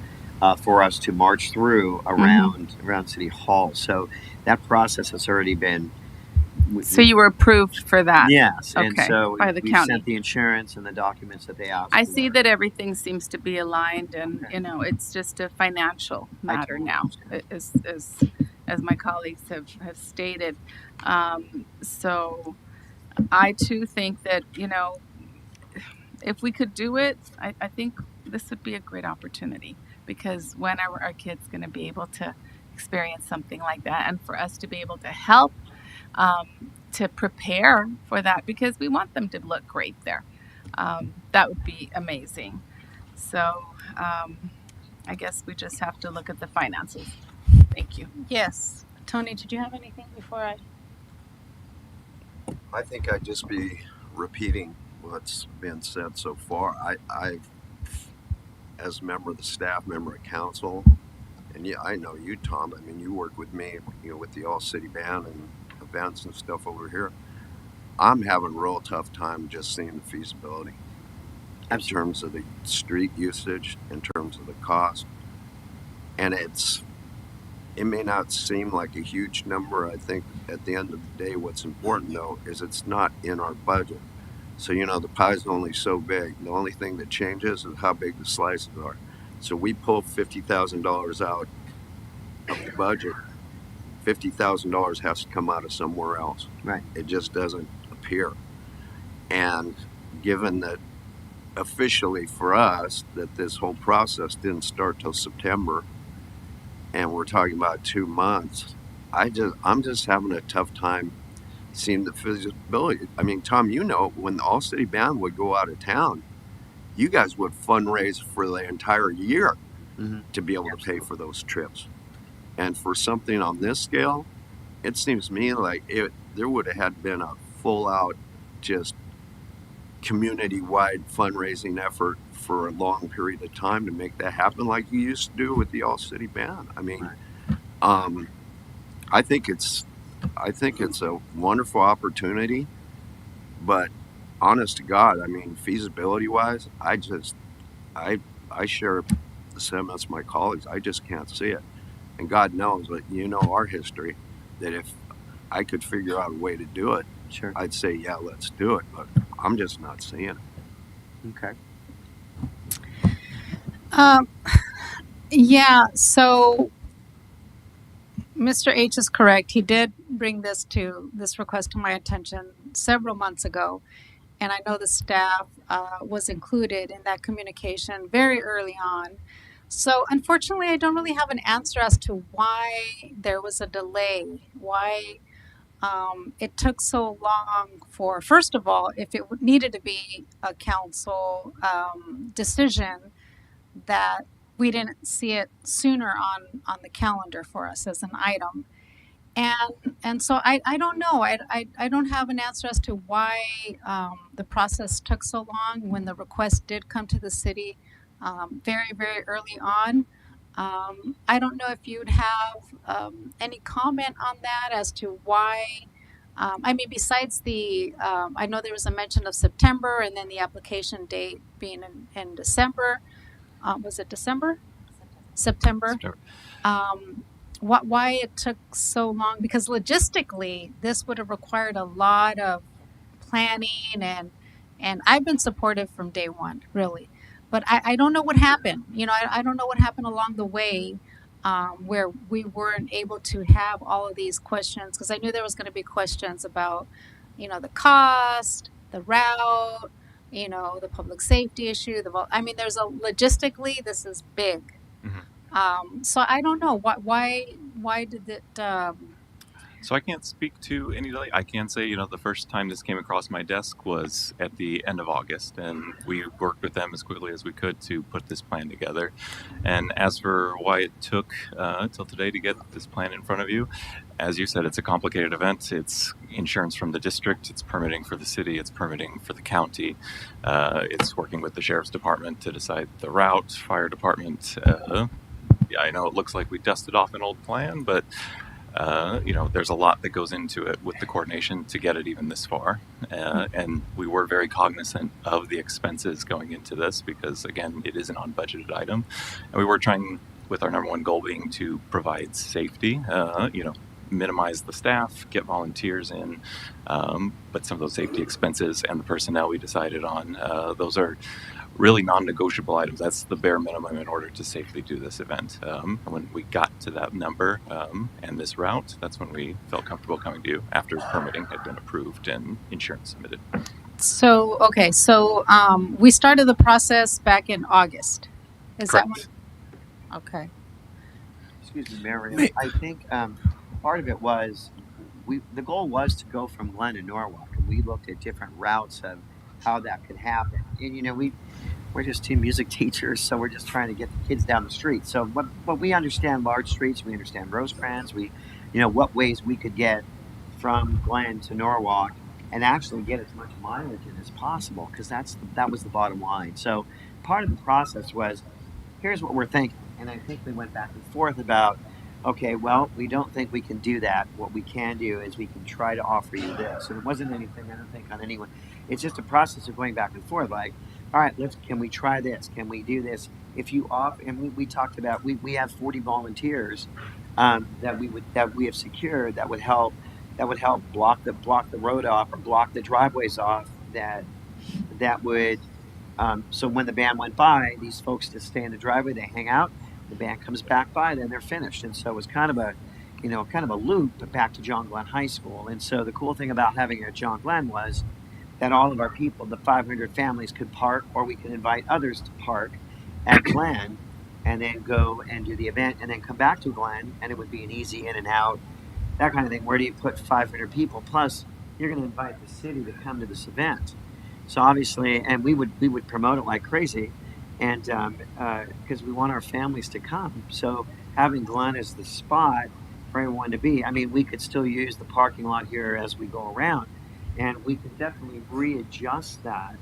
for us to march through around City Hall. So that process has already been. So you were approved for that? Yes. Okay. And so by the we county. sent the insurance and the documents that they asked I for. see that everything seems to be aligned, and it's just a financial matter now, as my colleagues have stated. So I too think that if we could do it, I think this would be a great opportunity, because when are our kids going to be able to experience something like that, and for us to be able to help to prepare for that, because we want them to look great there. That would be amazing. So I guess we just have to look at the finances. Thank you. Yes. Tony, did you have anything before I? I think I'd just be repeating what's been said so far. I've, as a member of the staff, member of council, and yeah, I know you, Tom. I mean, you work with me, with the All City Band and events and stuff over here. I'm having a real tough time just seeing the feasibility in terms of the street usage, in terms of the cost. And it may not seem like a huge number. I think at the end of the day, what's important though is it's not in our budget. So, the pie's only so big. The only thing that changes is how big the slices are. So we pull $50,000 out of the budget. $50,000 has to come out of somewhere else. Right. It just doesn't appear. And given that officially for us that this whole process didn't start till September, and we're talking about 2 months, I'm just having a tough time seeing the feasibility. I mean, Tom, when the All City Band would go out of town, you guys would fundraise for the entire year to be able to pay for those trips. And for something on this scale, it seems to me like there would have had been a full out, just community-wide fundraising effort for a long period of time to make that happen, like you used to do with the All City Band. I mean, I think it's a wonderful opportunity, but honest to God, I mean, feasibility-wise, I share the sentiments of my colleagues. I just can't see it. And God knows, but our history, that if I could figure out a way to do it, sure, I'd say, yeah, let's do it. But I'm just not seeing it. Okay. Yeah, so Mr. H is correct. He did bring this request to my attention several months ago, and I know the staff was included in that communication very early on. So unfortunately, I don't really have an answer as to why there was a delay, why it took so long for, first of all, if it needed to be a council decision, that we didn't see it sooner on the calendar for us as an item. And so I don't know. I don't have an answer as to why the process took so long when the request did come to the city very, very early on. I don't know if you'd have any comment on that as to why. I mean, besides I know there was a mention of September and then the application date being in December. Was it December? September. Why it took so long? Because logistically, this would have required a lot of planning, and I've been supportive from day one, really. But I don't know what happened. I don't know what happened along the way where we weren't able to have all of these questions, because I knew there was going to be questions about, the cost, the route, the public safety issue. I mean, logistically, this is big. So I don't know why did it. So I can't speak to any delay. I can say, the first time this came across my desk was at the end of August, and we worked with them as quickly as we could to put this plan together. And as for why it took till today to get this plan in front of you, as you said, it's a complicated event. It's insurance from the district, it's permitting for the city, it's permitting for the county, it's working with the sheriff's department to decide the route, fire department. Yeah, I know it looks like we dusted off an old plan, but there's a lot that goes into it with the coordination to get it even this far. And we were very cognizant of the expenses going into this because, again, it is an unbudgeted item. And we were trying, with our number one goal being to provide safety, minimize the staff, get volunteers in. But some of those safety expenses and the personnel we decided on, those are really non-negotiable items. That's the bare minimum in order to safely do this event. When we got to that number and this route, that's when we felt comfortable coming to you after permitting had been approved and insurance submitted. So, okay, so we started the process back in August. Is that Correct. when? Okay. Excuse me, Mario. I think part of it was the goal was to go from Glen to Norwalk, and we looked at different routes of how that could happen. And we're just two music teachers, so we're just trying to get the kids down the street. So, but we understand large streets, we understand Rosecrans, what ways we could get from Glen to Norwalk and actually get as much mileage in as possible, because that was the bottom line. So, part of the process was, here's what we're thinking. And I think we went back and forth about, okay, well, we don't think we can do that. What we can do is we can try to offer you this. And it wasn't anything, I don't think, on anyone. It's just a process of going back and forth. Like, all right, can we try this? Can we do this? If you offer, and we talked about, we have 40 volunteers that we have secured that would help block the road off or block the driveways off that would so when the band went by, these folks just stay in the driveway, they hang out, the band comes back by, then they're finished. And so it was kind of a loop, but back to John Glenn High School. And so the cool thing about having it at John Glenn was that all of our people, the 500 families, could park, or we could invite others to park at Glenn and then go and do the event and then come back to Glenn, and it would be an easy in and out, that kind of thing. Where do you put 500 people? Plus, you're going to invite the city to come to this event. So obviously, and we would promote it like crazy, and because we want our families to come. So having Glen as the spot for everyone to be, I mean, we could still use the parking lot here as we go around, and we could definitely readjust that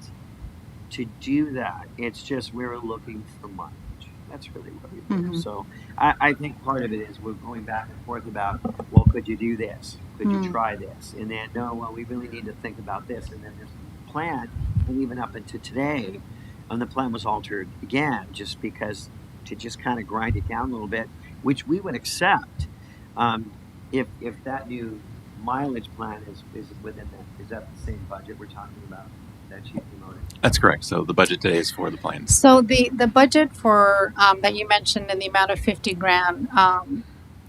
to do that. It's just we were looking for mileage. That's really what we do. So I think part of it is we're going back and forth about, well, could you do this? Could you try this? And then, no, well, we really need to think about this. And then there's the plan. And even up until today, the plan was altered again, just because to just kind of grind it down a little bit, which we would accept if that new mileage plan is within that. Is that the same budget we're talking about that you promoted? That's correct. So the budget today is for the plans. So the budget for that you mentioned in the amount of 50 grand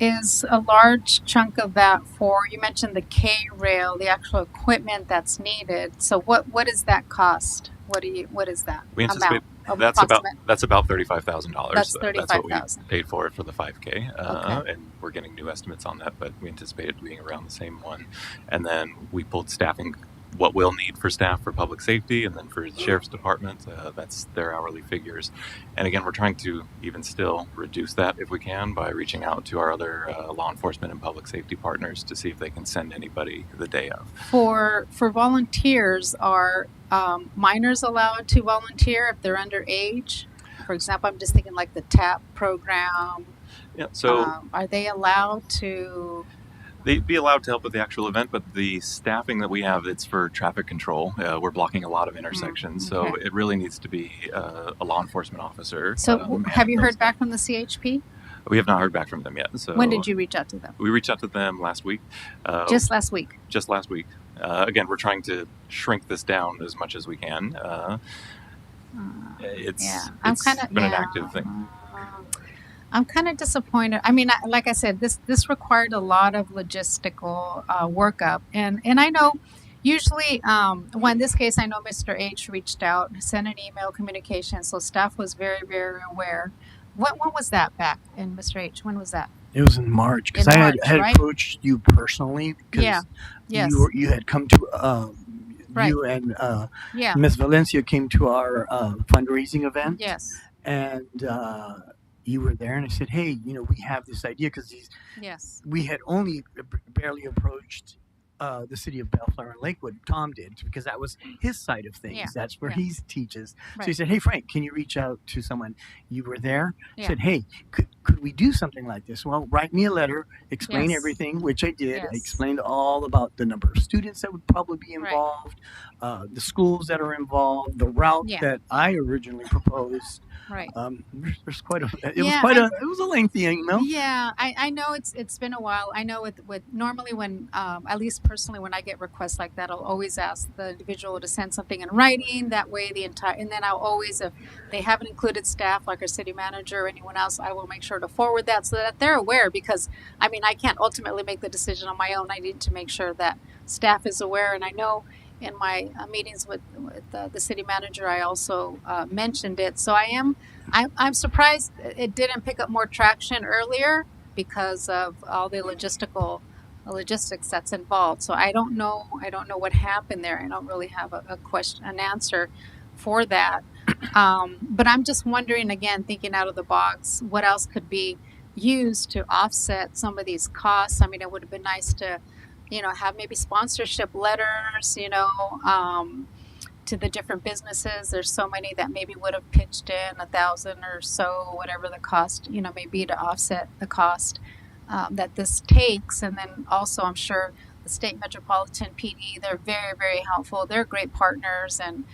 is a large chunk of that for, you mentioned the K rail, the actual equipment that's needed. So what does that cost? What is that? We anticipate that's about $35,000. That's That's what we $35,000. paid for it for the 5K, Okay. and we're getting new estimates on that, but we anticipate it being around the same one. And then we pulled staffing, what we'll need for staff for public safety, and then for the sheriff's department, that's their hourly figures. And again, we're trying to even still reduce that if we can by reaching out to our other law enforcement and public safety partners to see if they can send anybody the day of. For volunteers, are minors allowed to volunteer if they're underage? For example, I'm just thinking like the TAP program. Yeah. So are they allowed to? They'd be allowed to help with the actual event, but the staffing that we have, it's for traffic control. We're blocking a lot of intersections, so it really needs to be a law enforcement officer. So have you heard back from the CHP? We have not heard back from them yet. So when did you reach out to them? We reached out to them last week. Just last week? Just last week. Again, we're trying to shrink this down as much as we can. It's been an active thing. I'm kind of disappointed. I mean, like I said, this required a lot of logistical workup, and I know usually, well, in this case, I know Mr. H reached out, sent an email communication, so staff was very, very aware. When was that back in Mr. H? When was that? It was in March, because I had right? approached you personally, because you had come to you and Ms. Valencia came to our fundraising event. Yes. And you were there, and I said, hey, we have this idea, because we had only barely approached the city of Bellflower and Lakewood. Tom did, because that was his side of things. Yeah. That's where he teaches. Right. So he said, hey, Frank, can you reach out to someone? You were there. Yeah. Said, hey, could we do something like this? Well, write me a letter, explain everything, which I did. Yes. I explained all about the number of students that would probably be involved, the schools that are involved, the route that I originally proposed. Right. There's quite a. It was a lengthy email. Yeah, I know it's been a while. I know with normally when at least personally when I get requests like that, I'll always ask the individual to send something in writing. That way and then I'll always, if they haven't included staff like our city manager or anyone else, I will make sure to forward that so that they're aware, because I mean I can't ultimately make the decision on my own. I need to make sure that staff is aware, and I know in my meetings with the city manager, I also mentioned it. So I'm surprised it didn't pick up more traction earlier because of all the logistics that's involved. So I don't know what happened there. I don't really have a question, an answer for that. But I'm just wondering again, thinking out of the box, what else could be used to offset some of these costs? I mean, it would have been nice to, have maybe sponsorship letters, to the different businesses. There's so many that maybe would have pitched in 1,000 or so, whatever the cost, may be to offset the cost that this takes. And then also, I'm sure the state metropolitan PD, they're very, very helpful. They're great partners. And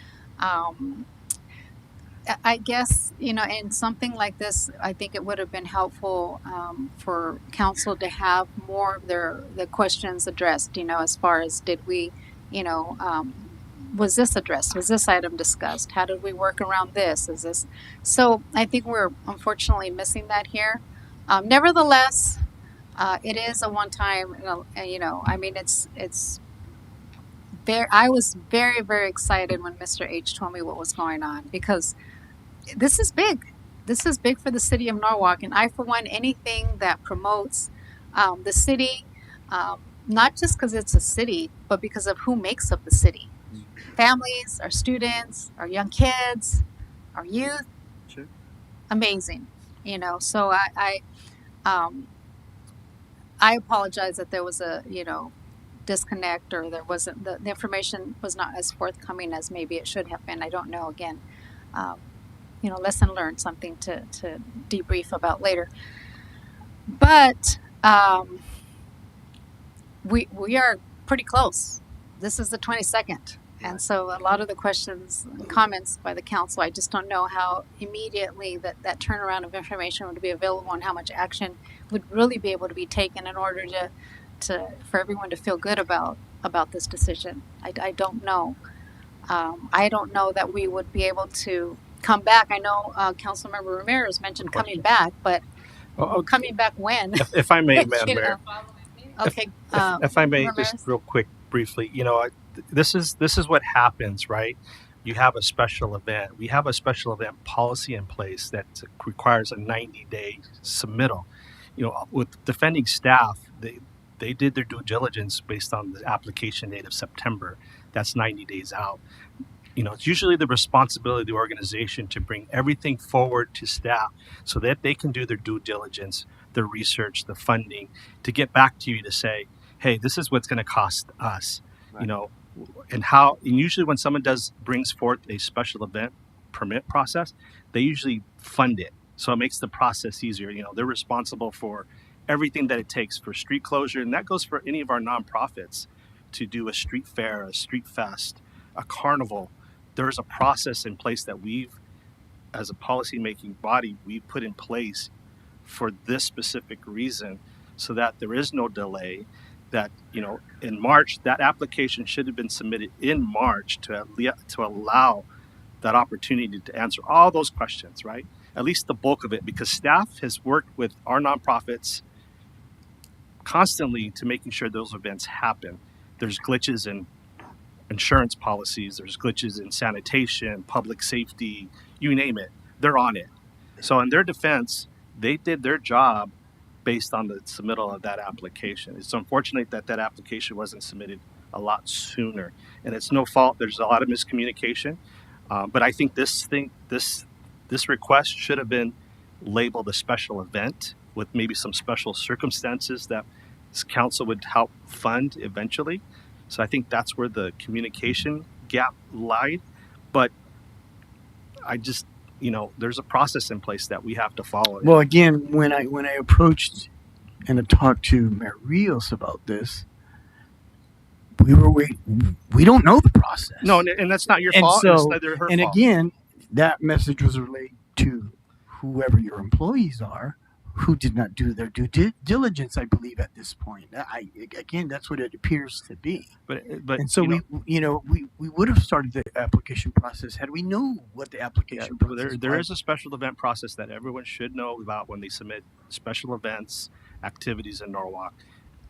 I guess, in something like this, I think it would have been helpful for council to have more of the questions addressed, as far as did we, was this addressed? Was this item discussed? How did we work around this? Is this? So I think we're unfortunately missing that here. Nevertheless, it is a one-time, I mean, it's very, I was very, very excited when Mr. H told me what was going on, because this is big. This is big for the city of Norwalk. And I, for one, anything that promotes the city, not just because it's a city, but because of who makes up the city. Families, our students, our young kids, our youth. Sure. Amazing. So I apologize that there was a, disconnect, or there wasn't, the information was not as forthcoming as maybe it should have been. I don't know. Again, lesson learned, something to debrief about later. But we are pretty close. This is the 22nd. And so a lot of the questions and comments by the council, I just don't know how immediately that turnaround of information would be available, and how much action would really be able to be taken in order for everyone to feel good about this decision. I don't know. I don't know that we would be able to come back. I know Councilmember Ramirez mentioned coming back, but coming back when? If I may, Madam Mayor. Okay. If I may, Ramirez? just real quick, briefly, this is what happens, right? You have a special event. We have a special event policy in place that requires a 90-day submittal. With defending staff, they did their due diligence based on the application date of September. That's 90 days out. It's usually the responsibility of the organization to bring everything forward to staff so that they can do their due diligence, their research, the funding, to get back to you to say, hey, this is what's going to cost us, right. And usually when someone brings forth a special event permit process, they usually fund it. So it makes the process easier. They're responsible for everything that it takes for street closure. And that goes for any of our nonprofits to do a street fair, a street fest, a carnival. There's a process in place that we've, as a policymaking body, we've put in place for this specific reason, so that there is no delay. That in March, that application should have been submitted in March to allow that opportunity to answer all those questions, right? At least the bulk of it, because staff has worked with our nonprofits constantly to making sure those events happen. There's glitches in insurance policies, there's glitches in sanitation, public safety, you name it, they're on it. So in their defense, they did their job based on the submittal of that application. It's unfortunate that application wasn't submitted a lot sooner, and it's no fault. There's a lot of miscommunication, but I think this request should have been labeled a special event with maybe some special circumstances that this council would help fund eventually. So I think that's where the communication gap lied. But I just, there's a process in place that we have to follow. Well, again, when I approached and I talked to Mayor Rios about this, we were waiting. We don't know the process. No, and that's not your fault. So, it's neither her and fault. Again, that message was relayed to whoever your employees are, who did not do their due diligence, I believe, at this point. Again, that's what it appears to be. But and so we would have started the application process had we known what the application process was. There is a special event process that everyone should know about when they submit special events, activities in Norwalk.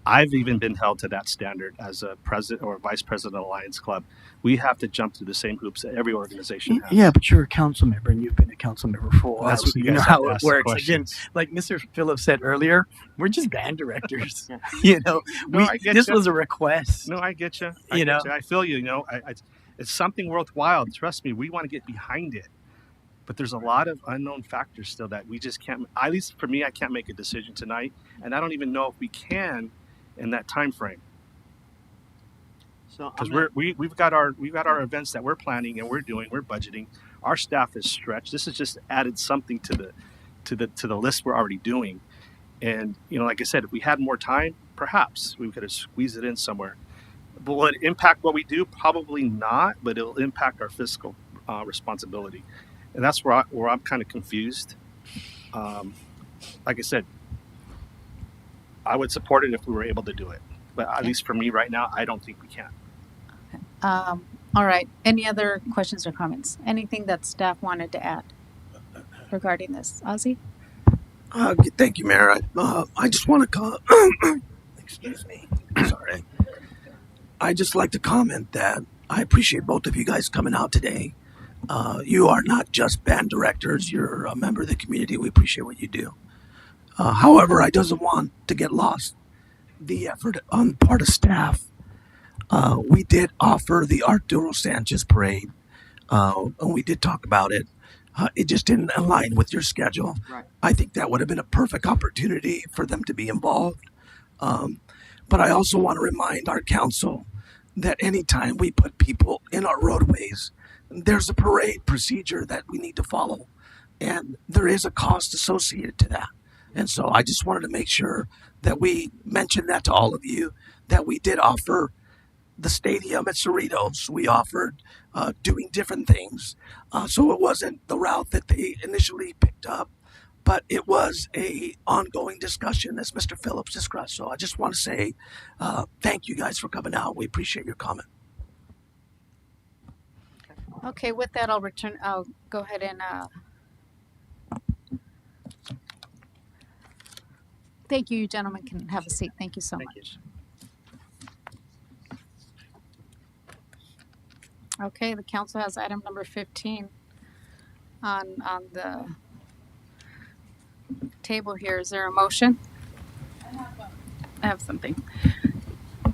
I've even been held to that standard as a president or vice president of Lions Club. We have to jump through the same hoops that every organization has. Yeah, but you're a council member and you've been a council member for a while, That's what so you you know guys have how to it ask the works. Again, questions. like Mr. Phillips said earlier, we're just band directors. You know, No, I get this you. was a request. No, I get you. You know? I feel you. You know, it's something worthwhile. Trust me, we want to get behind it. But there's a lot of unknown factors still that we just can't. At least for me, I can't make a decision tonight, and I don't even know if we can in that time frame. So Because we've got our events that we're planning and we're budgeting. Our staff is stretched. This has just added something to the list we're already doing. And you know, like I said, if we had more time, perhaps we could have squeezed it in somewhere. But will it impact what we do? Probably not. But it'll impact our fiscal responsibility, and that's where I'm kind of confused. Like I said, I would support it if we were able to do it. But at least for me right now, I don't think we can. All right. Any other questions or comments? Anything that staff wanted to add regarding this? Ozzy? Thank you, Mayor. I just want to excuse me. Sorry. I just like to comment that I appreciate both of you guys coming out today. You are not just band directors. You're a member of the community. We appreciate what you do. However, I doesn't want to get lost the effort on the part of staff. We did offer the Arturo Sanchez parade, and we did talk about it. It just didn't align with your schedule. Right. I think that would have been a perfect opportunity for them to be involved. But I also want to remind our council that anytime we put people in our roadways, there's a parade procedure that we need to follow. And there is a cost associated to that. And so I just wanted to make sure that we mentioned that to all of you, that we did offer the stadium at Cerritos. We offered doing different things. So it wasn't the route that they initially picked up, but it was a ongoing discussion as Mr. Phillips discussed. So I just want to say thank you guys for coming out. We appreciate your comment. Okay, with that, I'll go ahead and thank you. You gentlemen can have a seat. Thank you so much. Okay, the council has item number 15 on the table here. Is there a motion? I have something.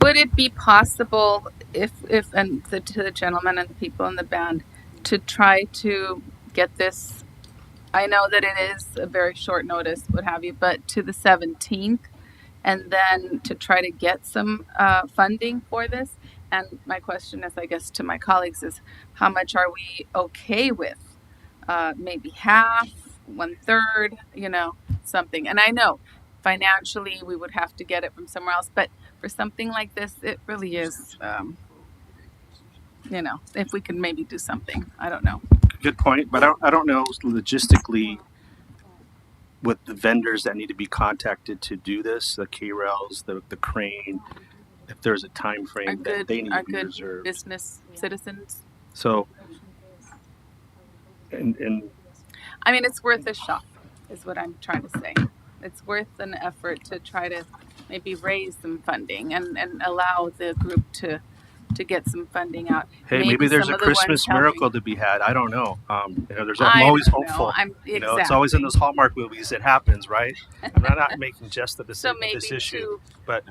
Would it be possible if to the gentleman and the people in the band to try to get this? I know that it is a very short notice, what have you, but to the 17th, and then to try to get some funding for this. And my question is, I guess, to my colleagues is, how much are we okay with? Maybe half, 1/3, something. And I know financially we would have to get it from somewhere else, but for something like this, it really is, if we can maybe do something. I don't know. Good point, but I don't know logistically with the vendors that need to be contacted to do this, the K-Rails, the crane, if there's a time frame that they need to be reserved. Business citizens. So, and I mean, it's worth a shot, is what I'm trying to say. It's worth an effort to try to maybe raise some funding and allow the group to get some funding out. Hey, maybe there's a Christmas miracle to be had. I don't know. I'm always hopeful. It's always in those Hallmark movies. It happens, right? I'm not making jest of this issue, but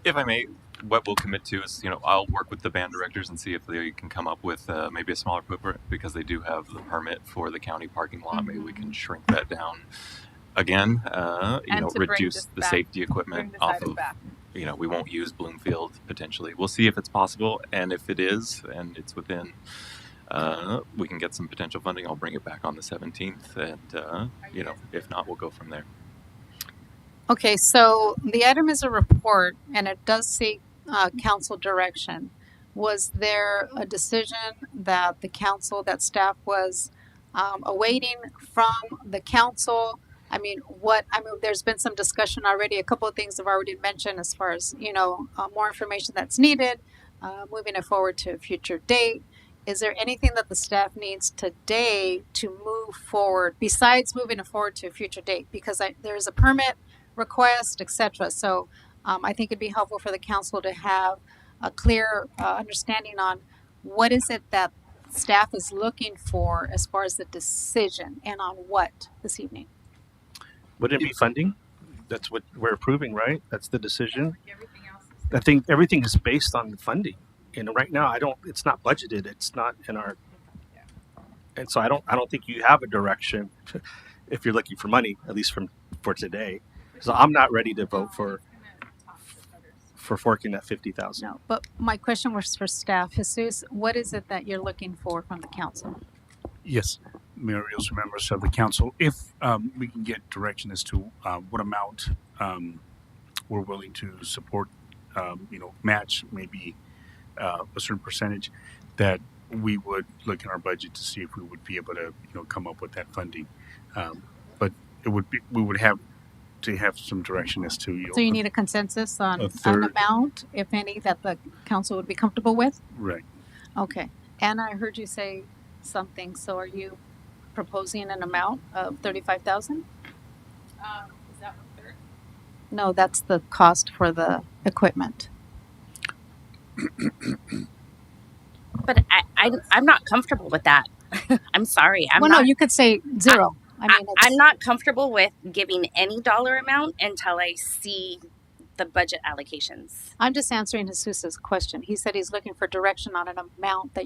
if I may, what we'll commit to is, I'll work with the band directors and see if they can come up with maybe a smaller footprint, because they do have the permit for the county parking lot. Mm-hmm. Maybe we can shrink that down again, reduce the safety equipment off of, we won't use Bloomfield potentially. We'll see if it's possible. And if it is, and it's within, we can get some potential funding. I'll bring it back on the 17th. And, if not, we'll go from there. Okay, so the item is a report, and it does seek council direction. Was there a decision that that staff was awaiting from the council? There's been some discussion already. A couple of things have already been mentioned as far as, more information that's needed, moving it forward to a future date. Is there anything that the staff needs today to move forward besides moving it forward to a future date? Because there's a permit request, etc. So I think it'd be helpful for the council to have a clear understanding on what is it that staff is looking for as far as the decision and on what this evening. Wouldn't it be funding? That's what we're approving, right? That's the decision. I think everything is based on funding. And right now, it's not budgeted. It's not in our, and so I don't think you have a direction if you're looking for money, at least for today. So I'm not ready to vote for forking that 50,000. No, but my question was for staff. Jesus, what is it that you're looking for from the council? Yes, Mayor Rios, members of the council, if we can get direction as to what amount we're willing to support, match maybe a certain percentage, that we would look in our budget to see if we would be able to, come up with that funding. But we would have to have some direction as to. So you need a consensus on a an third. amount, if any, that the council would be comfortable with? Right. Okay. And I heard you say something. So are you proposing an amount of 35,000? Is that one third? No, that's the cost for the equipment. But I'm not comfortable with that. I'm sorry. No, you could say zero. I'm not comfortable with giving any dollar amount until I see the budget allocations. I'm just answering Jesus's question. He said he's looking for direction on an amount that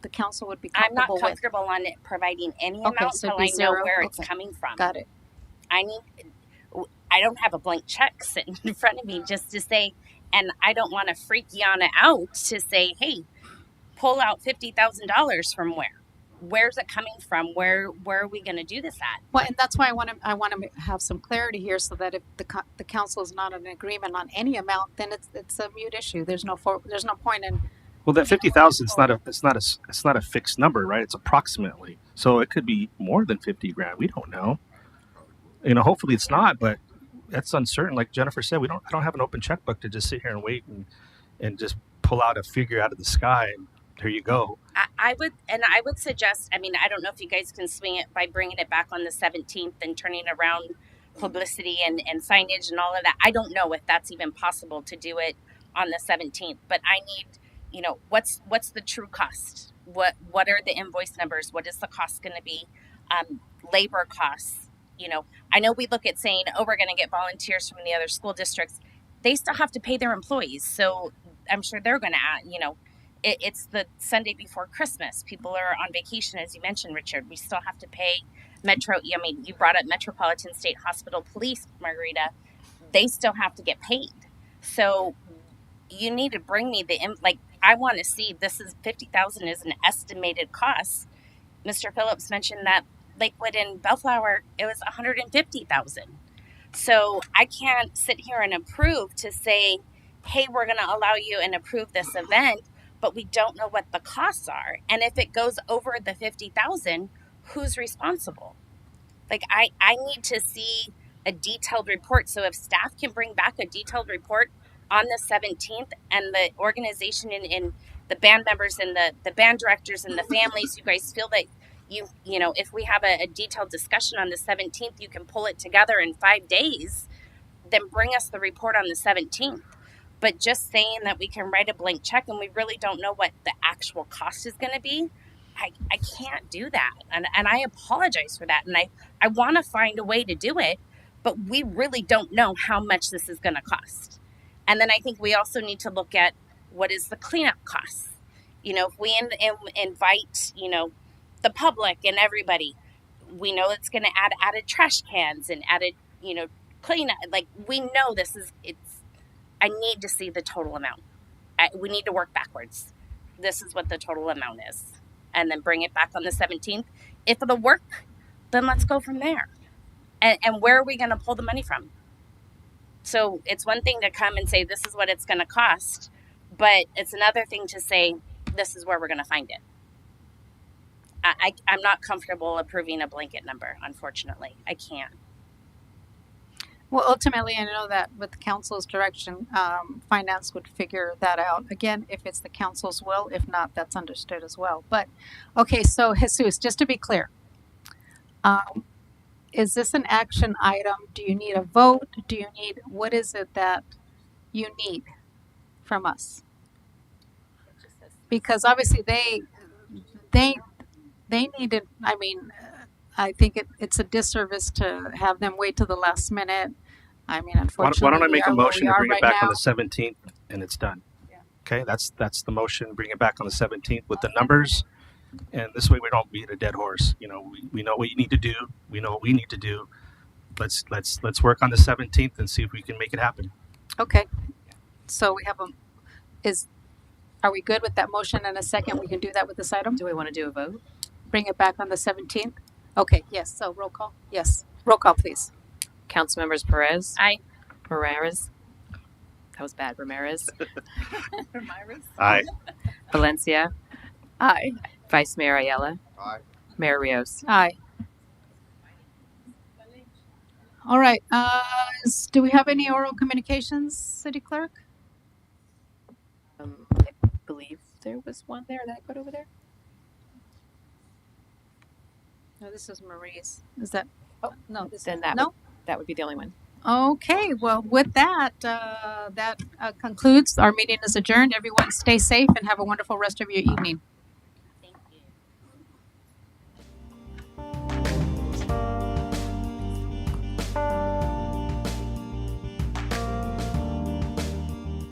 the council would be I'm comfortable not comfortable on it providing any amount so until I it'd know be zero? where it's Okay. coming from. Got it. I don't have a blank check sitting in front of me just to say, and I don't want to freak Yana out to say, hey, pull out $50,000 from where? Where's it coming from? Where are we going to do this at? Well, and that's why I want to have some clarity here, so that if the council is not in agreement on any amount, then it's a mute issue. There's no point in. Well, that 50,000 it's not a fixed number, right? It's approximately. So it could be more than 50 grand. We don't know. Hopefully it's not, but that's uncertain. Like Jennifer said, I don't have an open checkbook to just sit here and wait and just pull out a figure out of the sky and here you go. I would suggest, I don't know if you guys can swing it by bringing it back on the 17th and turning around publicity and signage and all of that. I don't know if that's even possible to do it on the 17th, but I need, what's the true cost? What are the invoice numbers? What is the cost going to be? Labor costs. I know we look at saying, we're going to get volunteers from the other school districts. They still have to pay their employees. So I'm sure they're going to add, it's the Sunday before Christmas. People are on vacation, as you mentioned, Richard. We still have to pay Metro. You brought up Metropolitan State Hospital Police, Margarita. They still have to get paid. So you need to bring me I want to see, this is 50,000 is an estimated cost. Mr. Phillips mentioned that Lakewood and Bellflower, it was 150,000. So I can't sit here and approve to say, hey, we're going to allow you and approve this event, but we don't know what the costs are. And if it goes over the 50,000, who's responsible? I need to see a detailed report. So if staff can bring back a detailed report on the 17th, and the organization and the band members and the band directors and the families, you guys feel that if we have a detailed discussion on the 17th, you can pull it together in 5 days, then bring us the report on the 17th. But just saying that we can write a blank check and we really don't know what the actual cost is going to be, I can't do that. And I apologize for that. And I want to find a way to do it, but we really don't know how much this is going to cost. And then I think we also need to look at what is the cleanup costs. If we invite, the public and everybody, we know it's going to add added trash cans and added, cleanup. We know I need to see the total amount. We need to work backwards. This is what the total amount is. And then bring it back on the 17th. If it'll work, then let's go from there. And where are we going to pull the money from? So it's one thing to come and say, this is what it's going to cost. But it's another thing to say, this is where we're going to find it. I'm not comfortable approving a blanket number, unfortunately. I can't. Well, ultimately, I know that with the council's direction, finance would figure that out. Again, if it's the council's will, if not, that's understood as well. But, okay, so Jesus, just to be clear, is this an action item? Do you need a vote? What is it that you need from us? Because obviously they need it. I mean, I think it's a disservice to have them wait till the last minute. I mean, Why unfortunately, don't I we make a are where motion we to are bring it right back on now. the 17th and it's done? Okay, that's the motion. Bring it back on the 17th with the numbers, and this way we don't beat a dead horse. You know, we know what you need to do. We know what we need to do. Let's work on the 17th and see if we can make it happen. Okay, so we have a are we good with that motion in a second? We can do that with this item. Do we want to do a vote? Bring it back on the 17th. Okay. Yes. So roll call. Yes. Roll call, please. Councilmembers Perez. Aye. Ramirez. That was bad. Ramirez. Aye. Valencia. Aye. Vice Mayor Ayala. Aye. Mayor Rios. Aye. All right. Do we have any oral communications, City Clerk? I believe there was one there that I put over there. No, this is Marie's. Is that? Oh no. This Then that no. that would be the only one. Okay. Well, with that, that concludes our meeting. Is adjourned. Everyone, stay safe and have a wonderful rest of your evening.